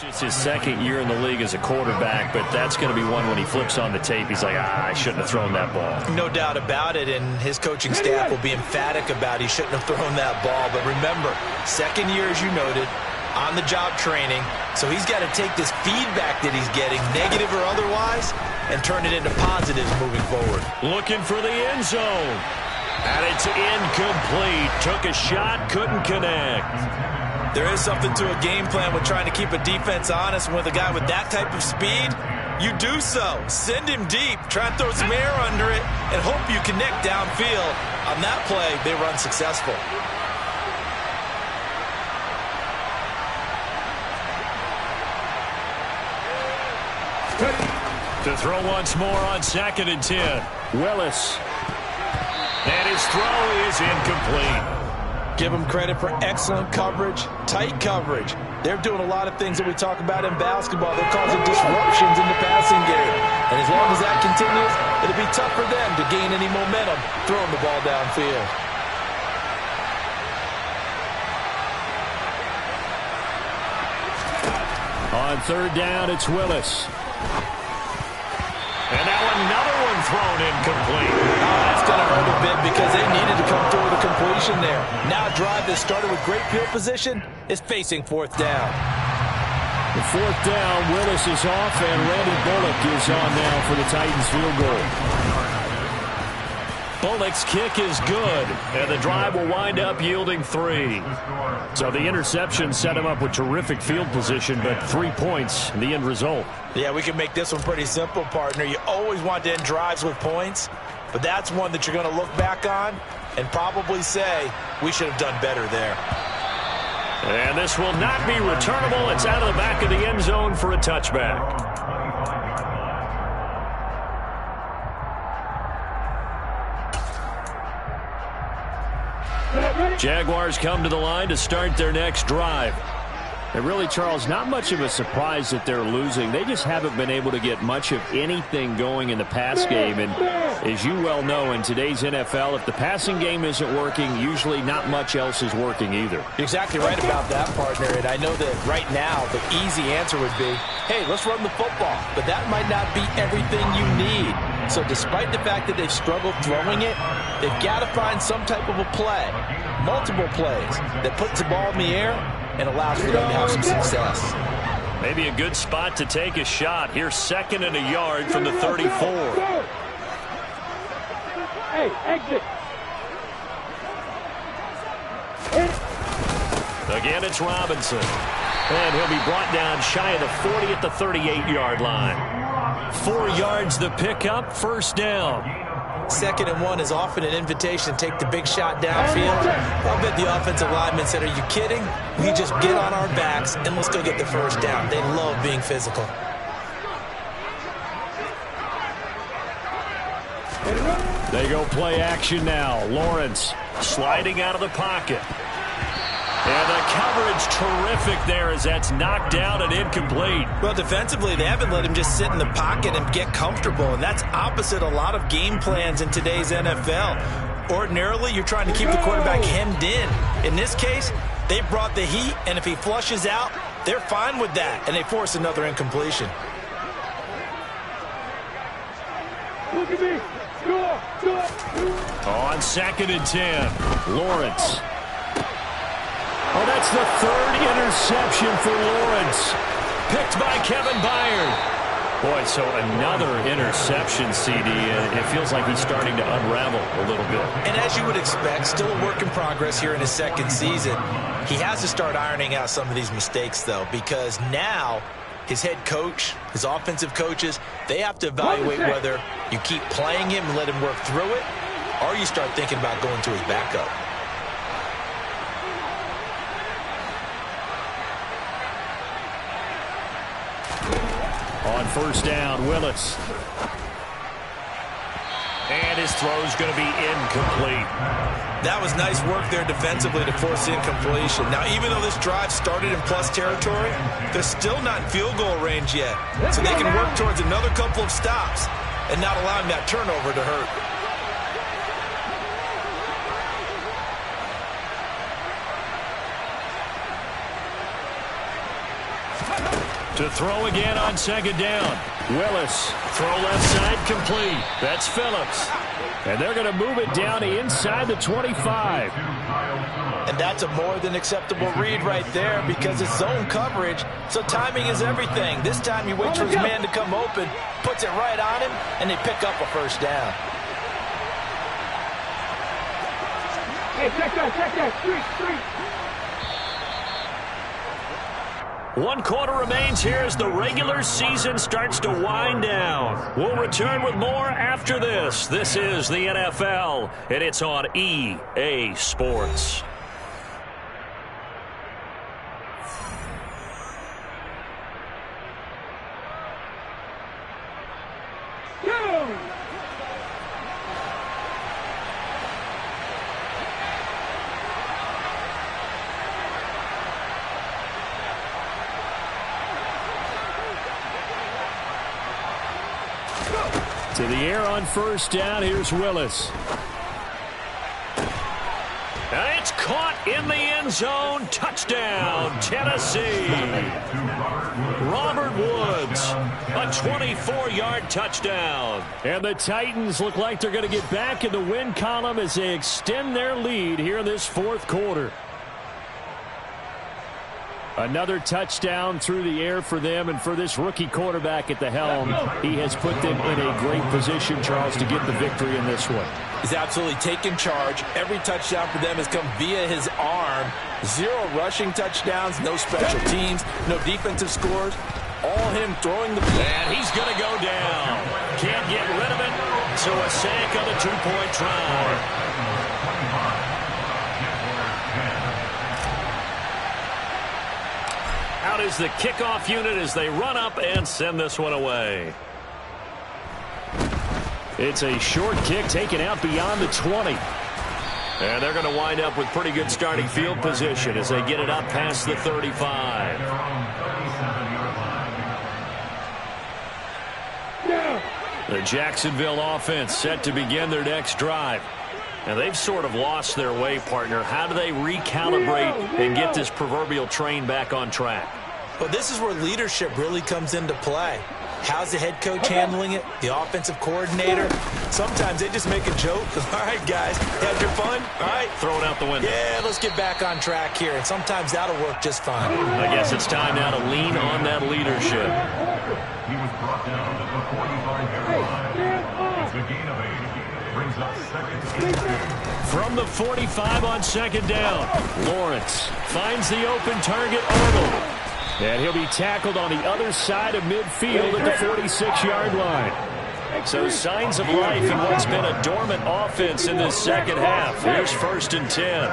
It's his second year in the league as a quarterback, but that's going to be one when he flips on the tape. He's like, I shouldn't have thrown that ball. No doubt about it, and his coaching staff will be emphatic about he shouldn't have thrown that ball. But remember, second year, as you noted, on-the-job training, so he's got to take this feedback that he's getting, negative or otherwise, and turn it into positives moving forward. Looking for the end zone. And it's incomplete. Took a shot, couldn't connect. There is something to a game plan with trying to keep a defense honest. And with a guy with that type of speed, you do so. Send him deep, try and throw some air under it, and hope you connect downfield. On that play, they run successful. To throw once more on 2nd and 10. Willis. And his throw is incomplete. Give them credit for excellent coverage, tight coverage. They're doing a lot of things that we talk about in basketball. They're causing disruptions in the passing game. And as long as that continues, it'll be tough for them to gain any momentum throwing the ball downfield. On 3rd down, it's Willis. And now another one thrown incomplete. Oh, that's going to hurt a bit because they needed to come through with a completion there. Now a drive that started with great field position is facing 4th down. The 4th down, Willis is off, and Randy Bullock is on now for the Titans field goal. Bullock's kick is good, and the drive will wind up yielding 3. So the interception set him up with terrific field position, but 3 points in the end result. Yeah, we can make this one pretty simple, partner. You always want to end drives with points, but that's one that you're going to look back on and probably say, we should have done better there. And this will not be returnable. It's out of the back of the end zone for a touchback. Jaguars come to the line to start their next drive. And really, Charles, not much of a surprise that they're losing. They just haven't been able to get much of anything going in the pass game. And as you well know, in today's NFL, if the passing game isn't working, usually not much else is working either. You're exactly right about that, partner. And I know that right now the easy answer would be, hey, let's run the football. But that might not be everything you need. So despite the fact that they've struggled throwing it, they've got to find some type of a play, multiple plays, that puts the ball in the air and allows for them to have some success. Maybe a good spot to take a shot. Here's 2nd and a yard from the 34. Hey, exit. Again, it's Robinson. And he'll be brought down shy of the 40 at the 38-yard line. 4 yards the pickup, 1st down. 2nd and 1 is often an invitation to take the big shot downfield. I bet the offensive linemen said, are you kidding? We just get on our backs and let's go get the 1st down. They love being physical. They go play action now. Lawrence sliding out of the pocket. And the coverage terrific there as that's knocked down and incomplete. Well, defensively, they haven't let him just sit in the pocket and get comfortable, and that's opposite a lot of game plans in today's NFL. Ordinarily, you're trying to keep the quarterback hemmed in. In this case, they brought the heat, and if he flushes out, they're fine with that, and they force another incompletion. Look at me. On 2nd and 10, Lawrence. Oh, that's the 3rd interception for Lawrence. Picked by Kevin Byard. Boy, so another interception, CD. It feels like he's starting to unravel a little bit. And as you would expect, still a work in progress here in his 2nd season. He has to start ironing out some of these mistakes, though, because now his head coach, his offensive coaches, they have to evaluate whether you keep playing him and let him work through it, or you start thinking about going to his backup. On 1st down, Willis. And his throw's going to be incomplete. That was nice work there defensively to force incompletion. Now, even though this drive started in plus territory, they're still not in field goal range yet. So they can work towards another couple of stops and not allowing that turnover to hurt. To throw again on 2nd down. Willis, throw left side complete. That's Phillips. And they're going to move it down inside the 25. And that's a more than acceptable read right there because it's zone coverage, so timing is everything. This time he waits for his man to come open, puts it right on him, and they pick up a 1st down. Hey, check that. Street. 1 quarter remains here as the regular season starts to wind down. We'll return with more after this. This is the NFL, and it's on EA Sports. To the air on 1st down. Here's Willis. It's caught in the end zone. Touchdown, Tennessee. Robert Woods, a 24-yard touchdown. And the Titans look like they're going to get back in the win column as they extend their lead here in this 4th quarter. Another touchdown through the air for them, and for this rookie quarterback at the helm, he has put them in a great position, Charles, to get the victory in this one. He's absolutely taken charge. Every touchdown for them has come via his arm. 0 rushing touchdowns, no special teams, no defensive scores. All him throwing the ball. And he's going to go down. Can't get rid of it, so a sack on the 2-point try. Out is the kickoff unit as they run up and send this one away. It's a short kick taken out beyond the 20. And they're going to wind up with pretty good starting field position as they get it up past the 35. The Jacksonville offense set to begin their next drive. And they've sort of lost their way, partner. How do they recalibrate and get this proverbial train back on track? Well, this is where leadership really comes into play. How's the head coach handling it? The offensive coordinator? Sometimes they just make a joke. All right, guys, had your fun? All right. Throw it out the window. Yeah, let's get back on track here. And sometimes that'll work just fine. I guess it's time now to lean on that leadership. He was brought down at the 45-yard line. It's a gain of 8. Brings up 2nd. From the 45 on 2nd down, Lawrence finds the open target, Arnold. And he'll be tackled on the other side of midfield at the 46-yard line. So signs of life in what's been a dormant offense in this second half. Here's 1st and 10.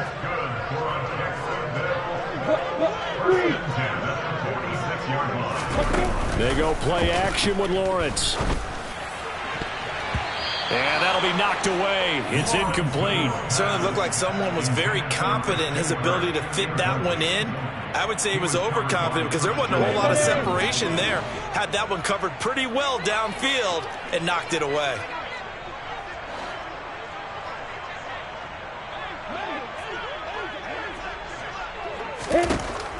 They go play action with Lawrence. And that'll be knocked away. It's incomplete. Certainly looked like someone was very confident in his ability to fit that one in. I would say he was overconfident because there wasn't a whole lot of separation there. Had that one covered pretty well downfield and knocked it away.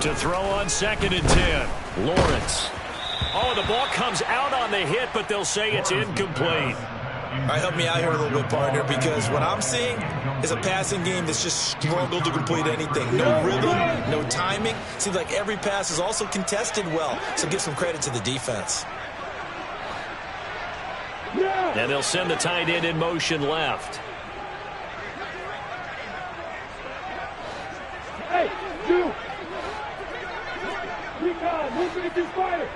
To throw on 2nd and 10. Lawrence. Oh, the ball comes out on the hit, but they'll say it's incomplete. All right, help me out here a little bit, partner, because what I'm seeing is a passing game that's just struggled to complete anything. No rhythm, no timing. Seems like every pass is also contested well, so give some credit to the defense. And they'll send the tight end in motion left. Hey, you! Keep on, move it to fire!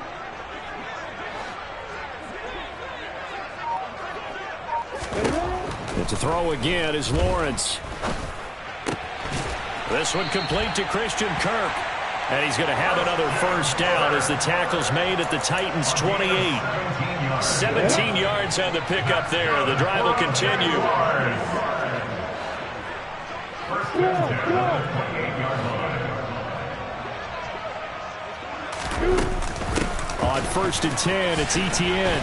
And to throw again is Lawrence. This one complete to Christian Kirk. And he's going to have another first down as the tackle's made at the Titans' 28. 17 yards on the pickup there. The drive will continue. On 1st and 10, it's Etienne.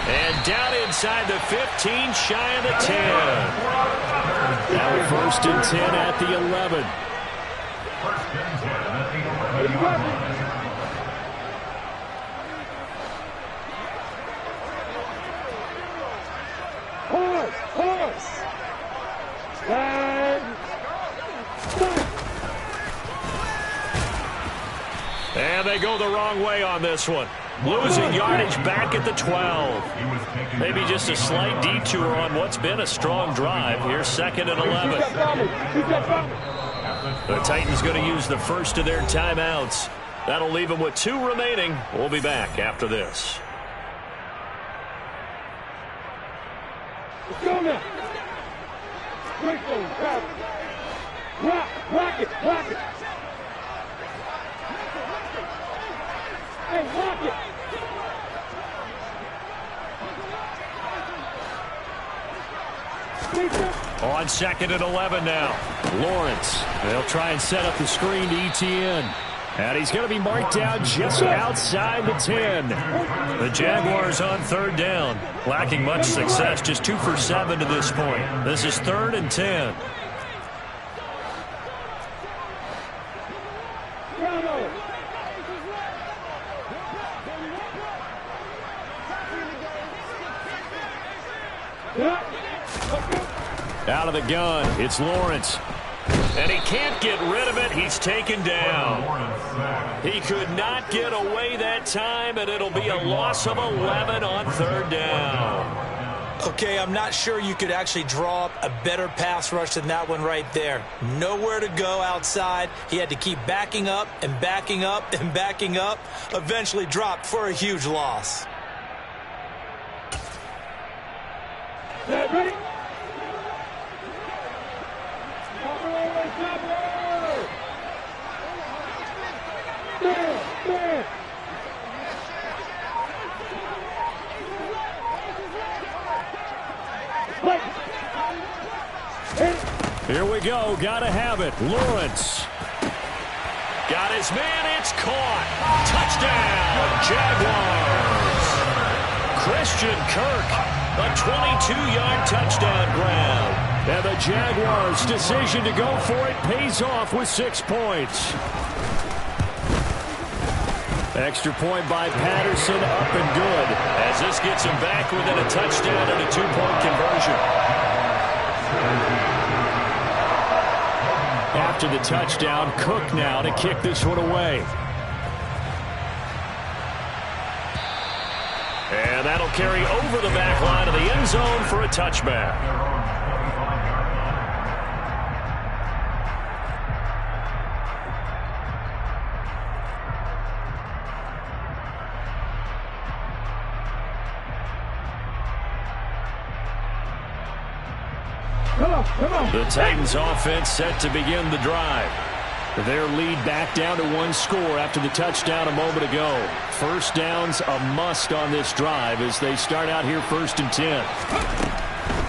And down inside the 15, shy of the 10. Now 1st and 10 at the 11. Horse! And they go the wrong way on this one. Losing yardage back at the 12. Maybe just a slight detour on what's been a strong drive. Here's 2nd and 11. The Titans going to use the first of their timeouts. That'll leave them with 2 remaining. We'll be back after this. Let's go now. Great one, crowd. Rock it. Hey, rock it. On 2nd and 11 now. Lawrence. They'll try and set up the screen to Etienne. And he's going to be marked down just outside the 10. The Jaguars on 3rd down. Lacking much success. Just 2 for 7 to this point. This is 3rd and 10. Out of the gun, it's Lawrence. And he can't get rid of it. He's taken down. He could not get away that time, and it'll be a loss of 11 on 3rd down. Okay, I'm not sure you could actually draw up a better pass rush than that one right there. Nowhere to go outside. He had to keep backing up and backing up and backing up. Eventually dropped for a huge loss. Ready? Here we go. Got to have it. Lawrence. Got his man. It's caught. Touchdown, Jaguars. Christian Kirk, a 22-yard touchdown grab. And the Jaguars' decision to go for it pays off with 6 points. Extra point by Patterson, up and good. As this gets him back within a touchdown and a 2-point conversion. After the touchdown, Cook now to kick this one away. And that'll carry over the back line of the end zone for a touchback. The Titans offense set to begin the drive. Their lead back down to one score after the touchdown a moment ago. First down's a must on this drive as they start out here 1st and 10.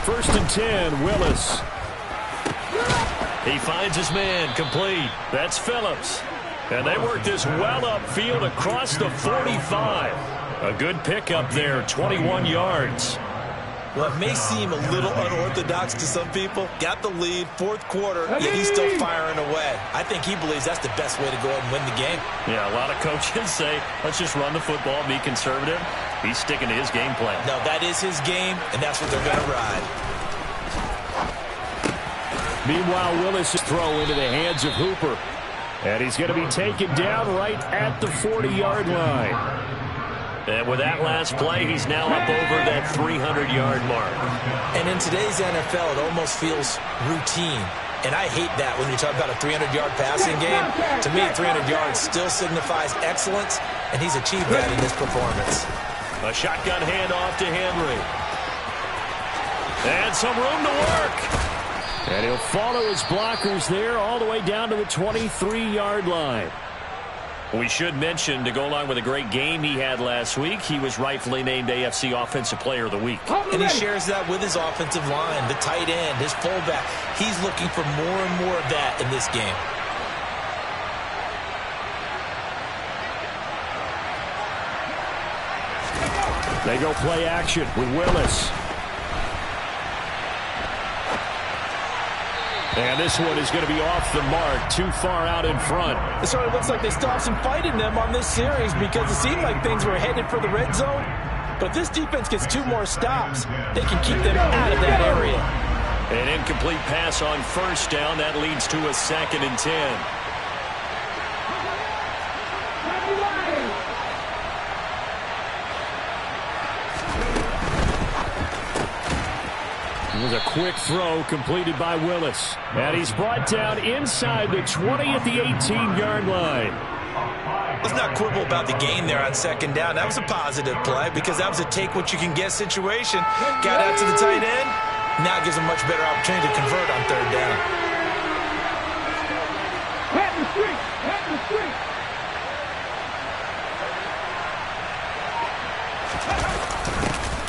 1st and 10, Willis. He finds his man, complete. That's Phillips. And they work this well upfield across the 45. A good pickup there, 21 yards. Well, it may seem a little unorthodox to some people. Got the lead, 4th quarter, yet he's still firing away. I think he believes that's the best way to go ahead and win the game. Yeah, a lot of coaches say, let's just run the football, be conservative. He's sticking to his game plan. No, that is his game, and that's what they're going to ride. Meanwhile, Willis' throw into the hands of Hooper. And he's going to be taken down right at the 40-yard line. And with that last play, he's now up over that 300-yard mark. And in today's NFL, it almost feels routine. And I hate that when you talk about a 300-yard passing game. To me, 300 yards still signifies excellence, and he's achieved that in this performance. A shotgun handoff to Henry. And some room to work. And he'll follow his blockers there all the way down to the 23-yard line. We should mention, to go along with a great game he had last week, he was rightfully named AFC Offensive Player of the Week. And he shares that with his offensive line, the tight end, his fullback. He's looking for more and more of that in this game. They go play action with Willis. And this one is going to be off the mark, too far out in front. It sort of looks like they still have some fight in them on this series because it seemed like things were headed for the red zone. But if this defense gets 2 more stops, they can keep them out of that area. An incomplete pass on 1st down. That leads to a 2nd and 10. It was a quick throw completed by Willis. And he's brought down inside the 20 at the 18-yard line. Let's not quibble about the gain there on 2nd down. That was a positive play because that was a take-what-you-can-get situation. Got out to the tight end. Now it gives a much better opportunity to convert on 3rd down. Pat the street! Pat the street!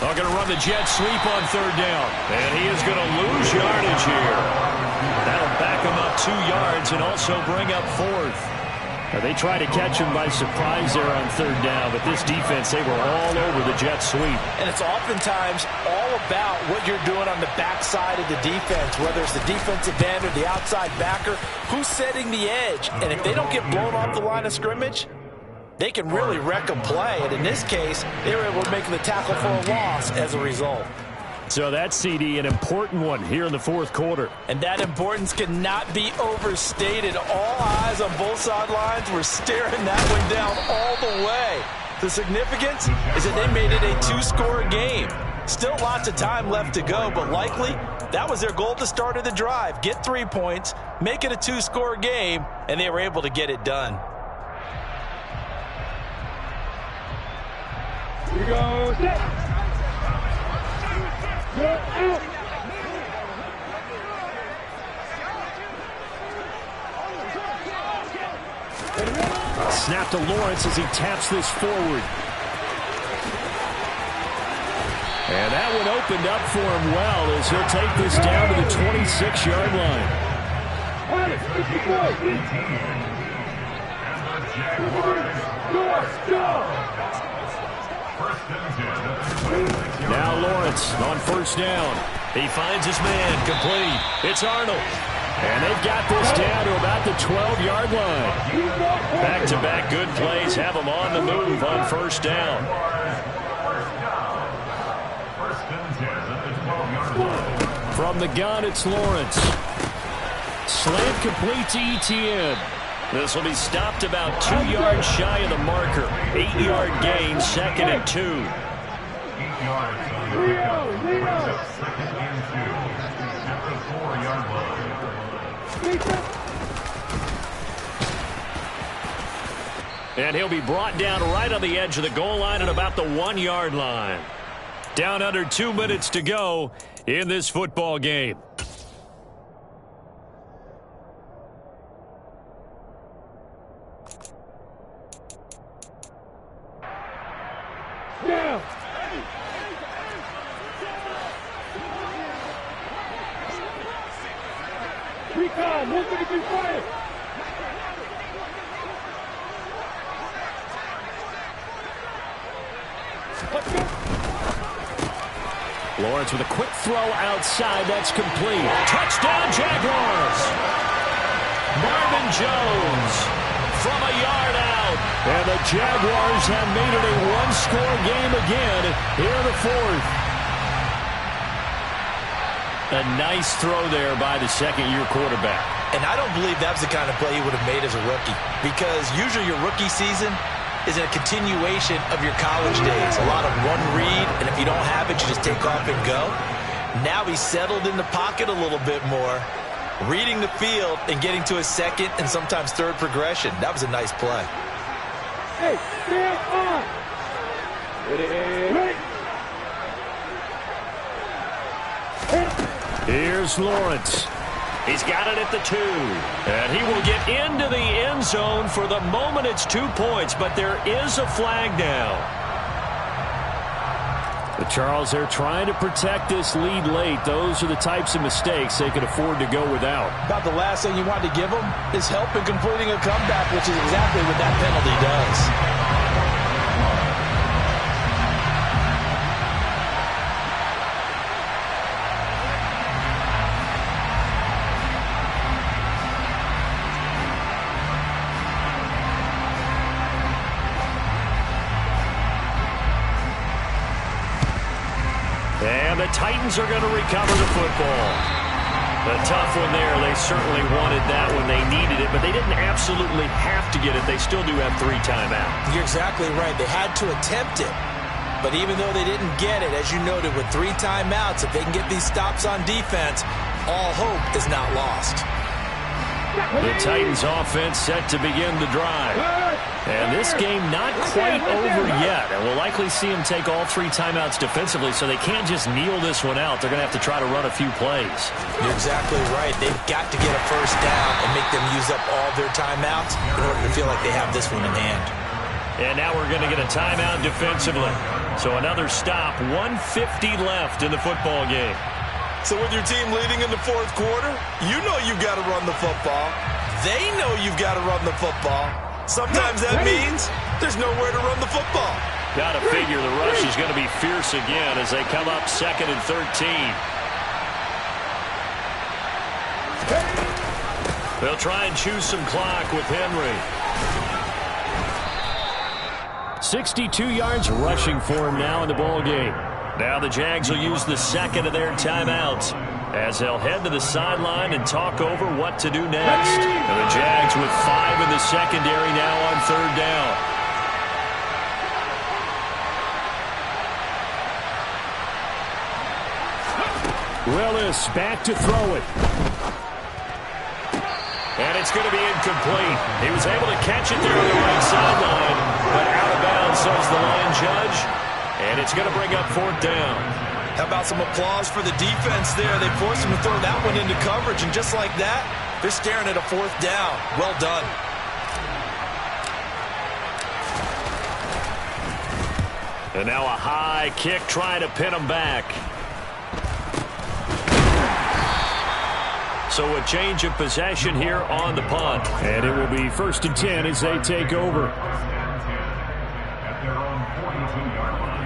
They're going to run the jet sweep on 3rd down. And he is going to lose yardage here. That'll back him up 2 yards and also bring up 4th. They tried to catch him by surprise there on 3rd down, but this defense, they were all over the jet sweep. And it's oftentimes all about what you're doing on the backside of the defense, whether it's the defensive end or the outside backer, who's setting the edge. And if they don't get blown off the line of scrimmage, they can really wreck a play. And in this case, they were able to make the tackle for a loss as a result. So that CD, an important one here in the 4th quarter. And that importance cannot be overstated. All eyes on both sidelines were staring that one down all the way. The significance is that they made it a 2-score game. Still lots of time left to go, but likely that was their goal at the start of the drive. Get 3 points, make it a 2-score game, and they were able to get it done. Here we go. Set. Go out. Snap to Lawrence as he taps this forward. And that one opened up for him well as he'll take this down to the 26-yard line. Now Lawrence on 1st down. He finds his man, complete. It's Arnold. And they've got this down to about the 12-yard line. Back-to-back good plays have them on the move on 1st down. From the gun, it's Lawrence. Slant complete to Etienne. This will be stopped about 2 yards shy of the marker. 8-yard gain, 2nd and 2. 8 yards on the pickup. Brings up 2nd and 2 at the 4-yard line. And he'll be brought down right on the edge of the goal line at about the 1-yard line. Down under 2 minutes to go in this football game. Down. Recon, movement if you fire. Lawrence with a quick throw outside. That's complete. Touchdown, Jaguars. Marvin Jones from a yard out. And the Jaguars have made it a one-score game again here in the fourth. A nice throw there by the second-year quarterback. And I don't believe that was the kind of play he would have made as a rookie, because usually your rookie season is a continuation of your college days. A lot of one read, and if you don't have it, you just take off and go. Now he's settled in the pocket a little bit more, reading the field and getting to his second and sometimes third progression. That was a nice play. Hey, stand on. Ready. Here's Lawrence. He's got it at the 2. And he will get into the end zone. For the moment, it's 2 points, but there is a flag now. The Charles, they're trying to protect this lead late. Those are the types of mistakes they could afford to go without. About the last thing you want to give them is help in completing a comeback, which is exactly what that penalty does. And the Titans are going to recover the football. A tough one there. They certainly wanted that when they needed it, but they didn't absolutely have to get it. They still do have 3 timeouts. You're exactly right. They had to attempt it. But even though they didn't get it, as you noted, with 3 timeouts, if they can get these stops on defense, all hope is not lost. The Titans offense set to begin the drive. And this game not quite over yet. And we'll likely see them take all 3 timeouts defensively, so they can't just kneel this one out. They're going to have to try to run a few plays. You're exactly right. They've got to get a first down and make them use up all their timeouts in order to feel like they have this one in hand. And now we're going to get a timeout defensively. So another stop, 1:50 left in the football game. So with your team leading in the fourth quarter, you know you've got to run the football. They know you've got to run the football. Sometimes that means there's nowhere to run the football. Got to figure the rush is going to be fierce again as they come up 2nd and 13. They'll try and choose some clock with Henry. 62 yards rushing for him now in the ball game. Now the Jags will use the second of their timeouts as they'll head to the sideline and talk over what to do next. And the Jags with 5 in the secondary now on 3rd down. Willis back to throw it. And it's going to be incomplete. He was able to catch it there on the right sideline, but out of bounds, says the line judge. And it's going to bring up 4th down. How about some applause for the defense there? They forced him to throw that one into coverage, and just like that, they're staring at a 4th down. Well done. And now a high kick trying to pin him back. So a change of possession here on the punt. And it will be 1st and 10 as they take over. At their own 42-yard line.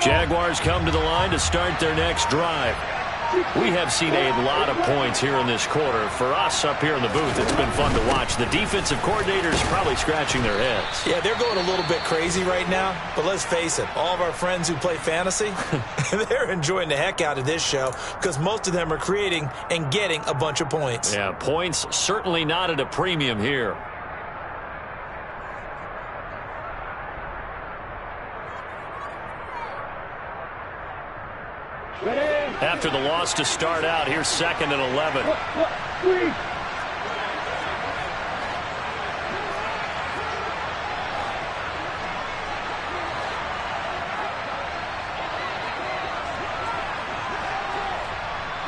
Jaguars come to the line to start their next drive. We have seen a lot of points here in this quarter. For us up here in the booth, it's been fun to watch. The defensive coordinators probably scratching their heads. Yeah, they're going a little bit crazy right now. But let's face it, all of our friends who play fantasy, they're enjoying the heck out of this show because most of them are creating and getting a bunch of points. Yeah, points certainly not at a premium here. After the loss to start out, here's 2nd and 11.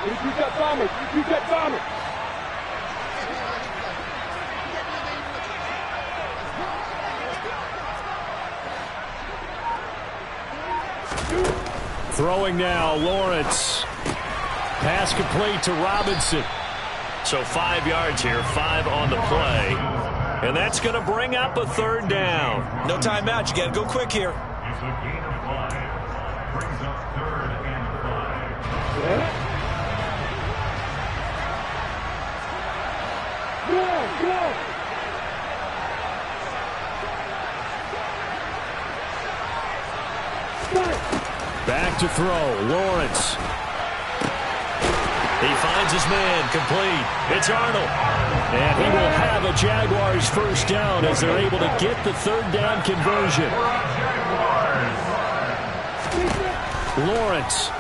Repeat that Thomas. Repeat that Thomas. Throwing now, Lawrence. Pass complete to Robinson. So 5 yards here, 5 on the play. And that's going to bring up a 3rd down. No timeout. You got to go quick here. It's a gain of 5. Brings up 3rd and 5. Yeah. Go. Back to throw, Lawrence. He finds his man, complete. It's Arnold. And he will have a Jaguars 1st down as they're able to get the 3rd down conversion. Lawrence.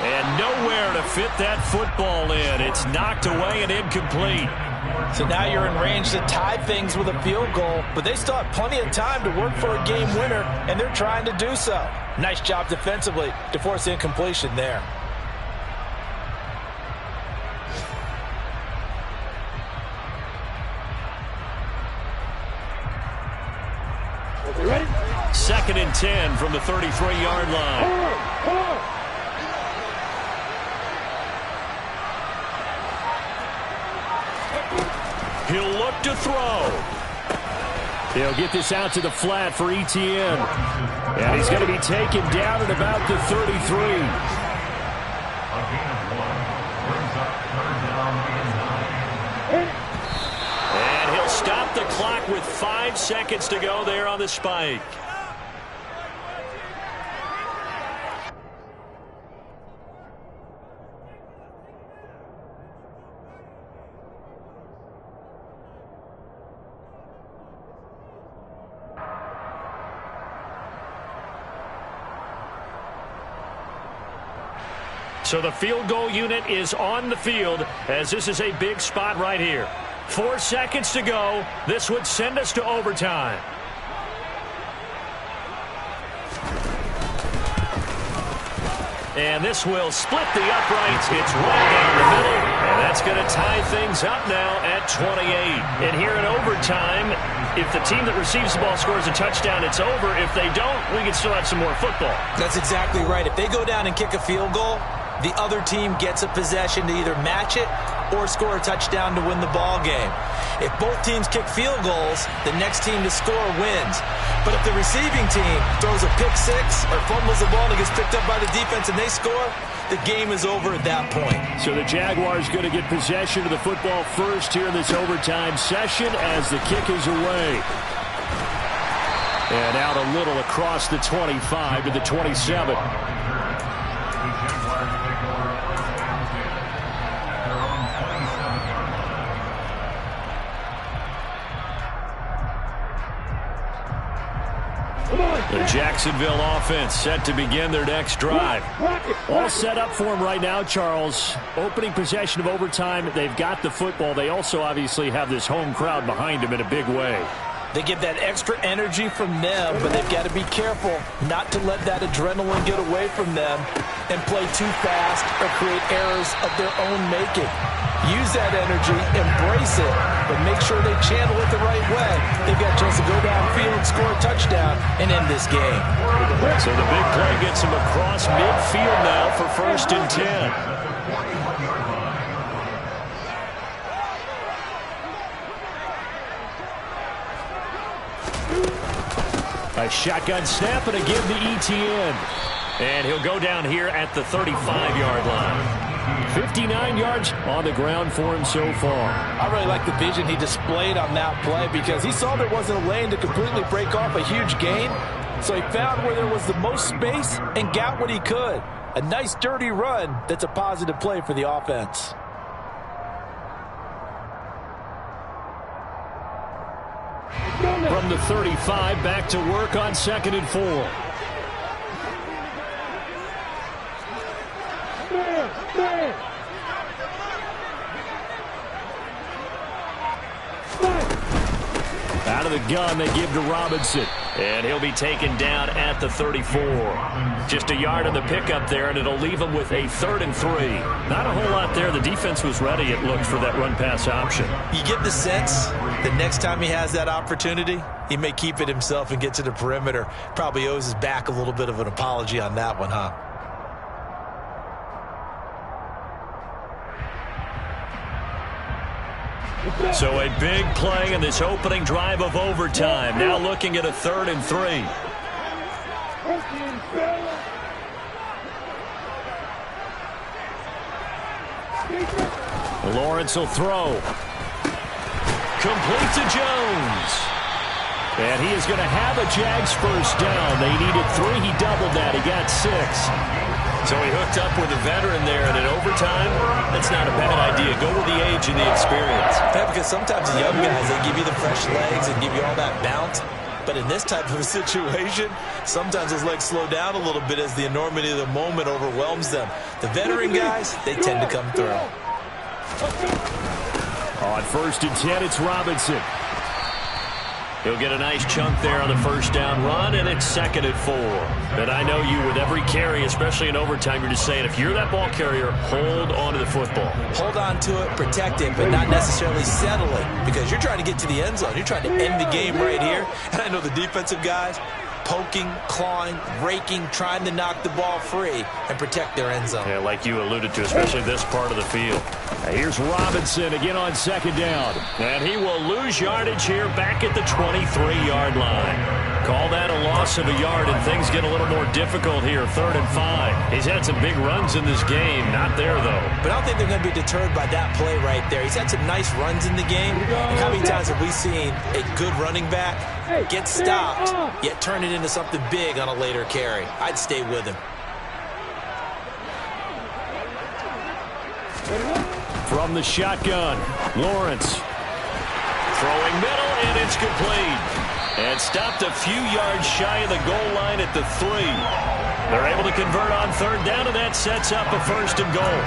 And nowhere to fit that football in. It's knocked away and incomplete. So now you're in range to tie things with a field goal, but they still have plenty of time to work for a game winner, and they're trying to do so. Nice job defensively to force incompletion there. Ready? 2nd and 10 from the 33-yard line. He'll look to throw. He'll get this out to the flat for Etienne. And he's going to be taken down at about the 33. A gain of 1. Brings up 3rd down and 9. And he'll stop the clock with 5 seconds to go there on the spike. So the field goal unit is on the field as this is a big spot right here. 4 seconds to go. This would send us to overtime. And this will split the uprights. It's right down the middle. And that's going to tie things up now at 28. And here in overtime, if the team that receives the ball scores a touchdown, it's over. If they don't, we can still have some more football. That's exactly right. If they go down and kick a field goal, the other team gets a possession to either match it or score a touchdown to win the ball game. If both teams kick field goals, the next team to score wins. But if the receiving team throws a pick six or fumbles the ball and it gets picked up by the defense and they score, the game is over at that point. So the Jaguars going to get possession of the football first here in this overtime session as the kick is away. And out a little across the 25 to the 27. The Jacksonville offense set to begin their next drive. All set up for them right now, Charles. Opening possession of overtime. They've got the football. They also obviously have this home crowd behind them in a big way. They get that extra energy from them, but they've got to be careful not to let that adrenaline get away from them and play too fast or create errors of their own making. Use that energy, embrace it, but make sure they channel it the right way. They've got a chance to go downfield, score a touchdown, and end this game. So the big play gets them across midfield now for 1st and 10. A shotgun snap and a give to Etienne. And he'll go down here at the 35-yard line. 59 yards on the ground for him so far. I really like the vision he displayed on that play because he saw there wasn't a lane to completely break off a huge gain. So he found where there was the most space and got what he could. A nice dirty run that's a positive play for the offense. From the 35, back to work on 2nd and 4. Out of the gun, they give to Robinson. And he'll be taken down at the 34. Just a yard on the pickup there, and it'll leave him with a 3rd and 3. Not a whole lot there. The defense was ready, it looked, for that run-pass option. You get the sense that next time he has that opportunity, he may keep it himself and get to the perimeter. Probably owes his back a little bit of an apology on that one, huh? So a big play in this opening drive of overtime. Now looking at a 3rd and 3. Lawrence will throw. Complete to Jones. And he is going to have a Jags first down. They needed 3. He doubled that. He got 6. So he hooked up with a veteran there, and in overtime, that's not a bad idea. Go with the age and the experience. Yeah, because sometimes the young guys, they give you the fresh legs and give you all that bounce. But in this type of a situation, sometimes those legs slow down a little bit as the enormity of the moment overwhelms them. The veteran guys, they tend to come through. On 1st and 10, it's Robinson. He'll get a nice chunk there on the first down run, and it's 2nd and 4. But I know you, with every carry, especially in overtime, you're just saying, if you're that ball carrier, hold on to the football. Hold on to it, protect it, but not necessarily settle it, because you're trying to get to the end zone. You're trying to end the game right here. And I know the defensive guys, poking, clawing, raking, trying to knock the ball free and protect their end zone. Yeah, like you alluded to, especially this part of the field. Now here's Robinson again on 2nd down. And he will lose yardage here back at the 23-yard line. Call that a loss of a yard, and things get a little more difficult here. 3rd and 5. He's had some big runs in this game. Not there, though. But I don't think they're going to be deterred by that play right there. He's had some nice runs in the game. And how many times have we seen a good running back get stopped, yet turn it into something big on a later carry? I'd stay with him. From the shotgun, Lawrence. Throwing middle, and it's complete. And stopped a few yards shy of the goal line at the 3. They're able to convert on 3rd down, and that sets up a 1st and goal.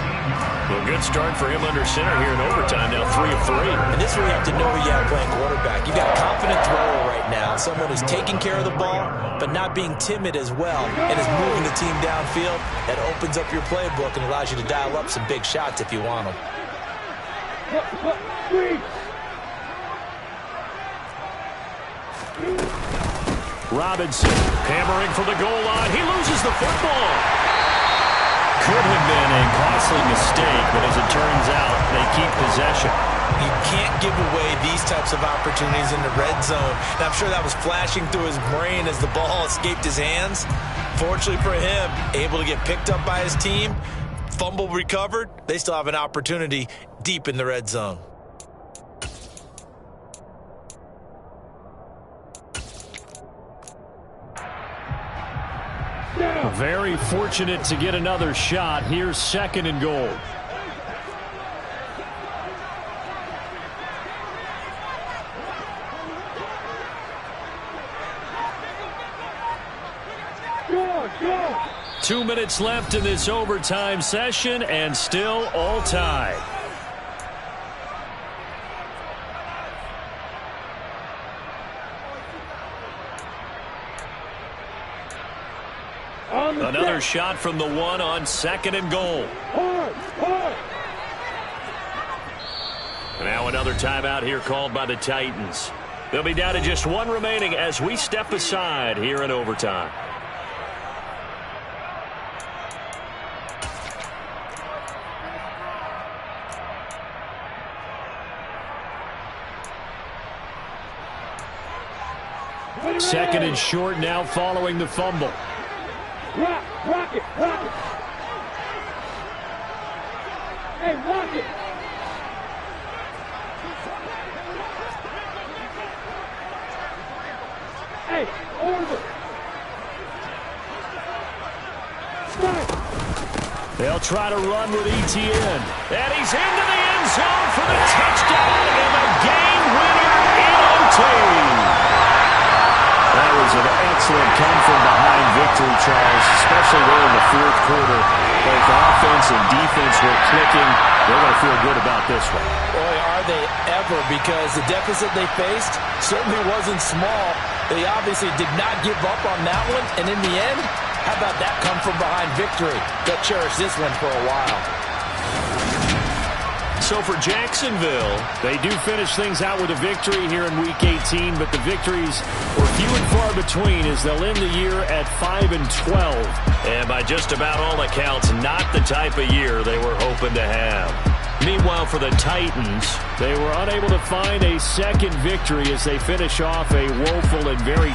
Well, good start for him under center here in overtime. Now 3 of 3. And this is where you have to know who you have playing quarterback. You've got a confident thrower right now, someone who's taking care of the ball, but not being timid as well, and is moving the team downfield. That opens up your playbook and allows you to dial up some big shots if you want them. Robinson hammering for the goal line. He loses the football. Could have been a costly mistake, but as it turns out, they keep possession. You can't give away these types of opportunities in the red zone. And I'm sure that was flashing through his brain as the ball escaped his hands. Fortunately for him, able to get picked up by his team, fumble recovered. They still have an opportunity deep in the red zone. Very fortunate to get another shot. Here's 2nd and goal. Go! 2 minutes left in this overtime session, and still all tied. Another shot from the 1 on 2nd and goal. Now another timeout here called by the Titans. They'll be down to just 1 remaining as we step aside here in overtime. Second and short now following the fumble. Rock it. Hey, rock it. Hey, over. They'll try to run with Etienne. And he's into the end zone for the touchdown and the game winner in OT. That was an excellent come-from-behind victory, Charles, especially there in the fourth quarter. Both offense and defense were clicking. They're going to feel good about this one. Boy, are they ever, because the deficit they faced certainly wasn't small. They obviously did not give up on that one, and in the end, how about that come-from-behind victory? They'll cherish this one for a while. So for Jacksonville, they do finish things out with a victory here in Week 18, but the victories were few and far between as they'll end the year at 5-12. And by just about all accounts, not the type of year they were hoping to have. Meanwhile, for the Titans, they were unable to find a second victory as they finish off a woeful and very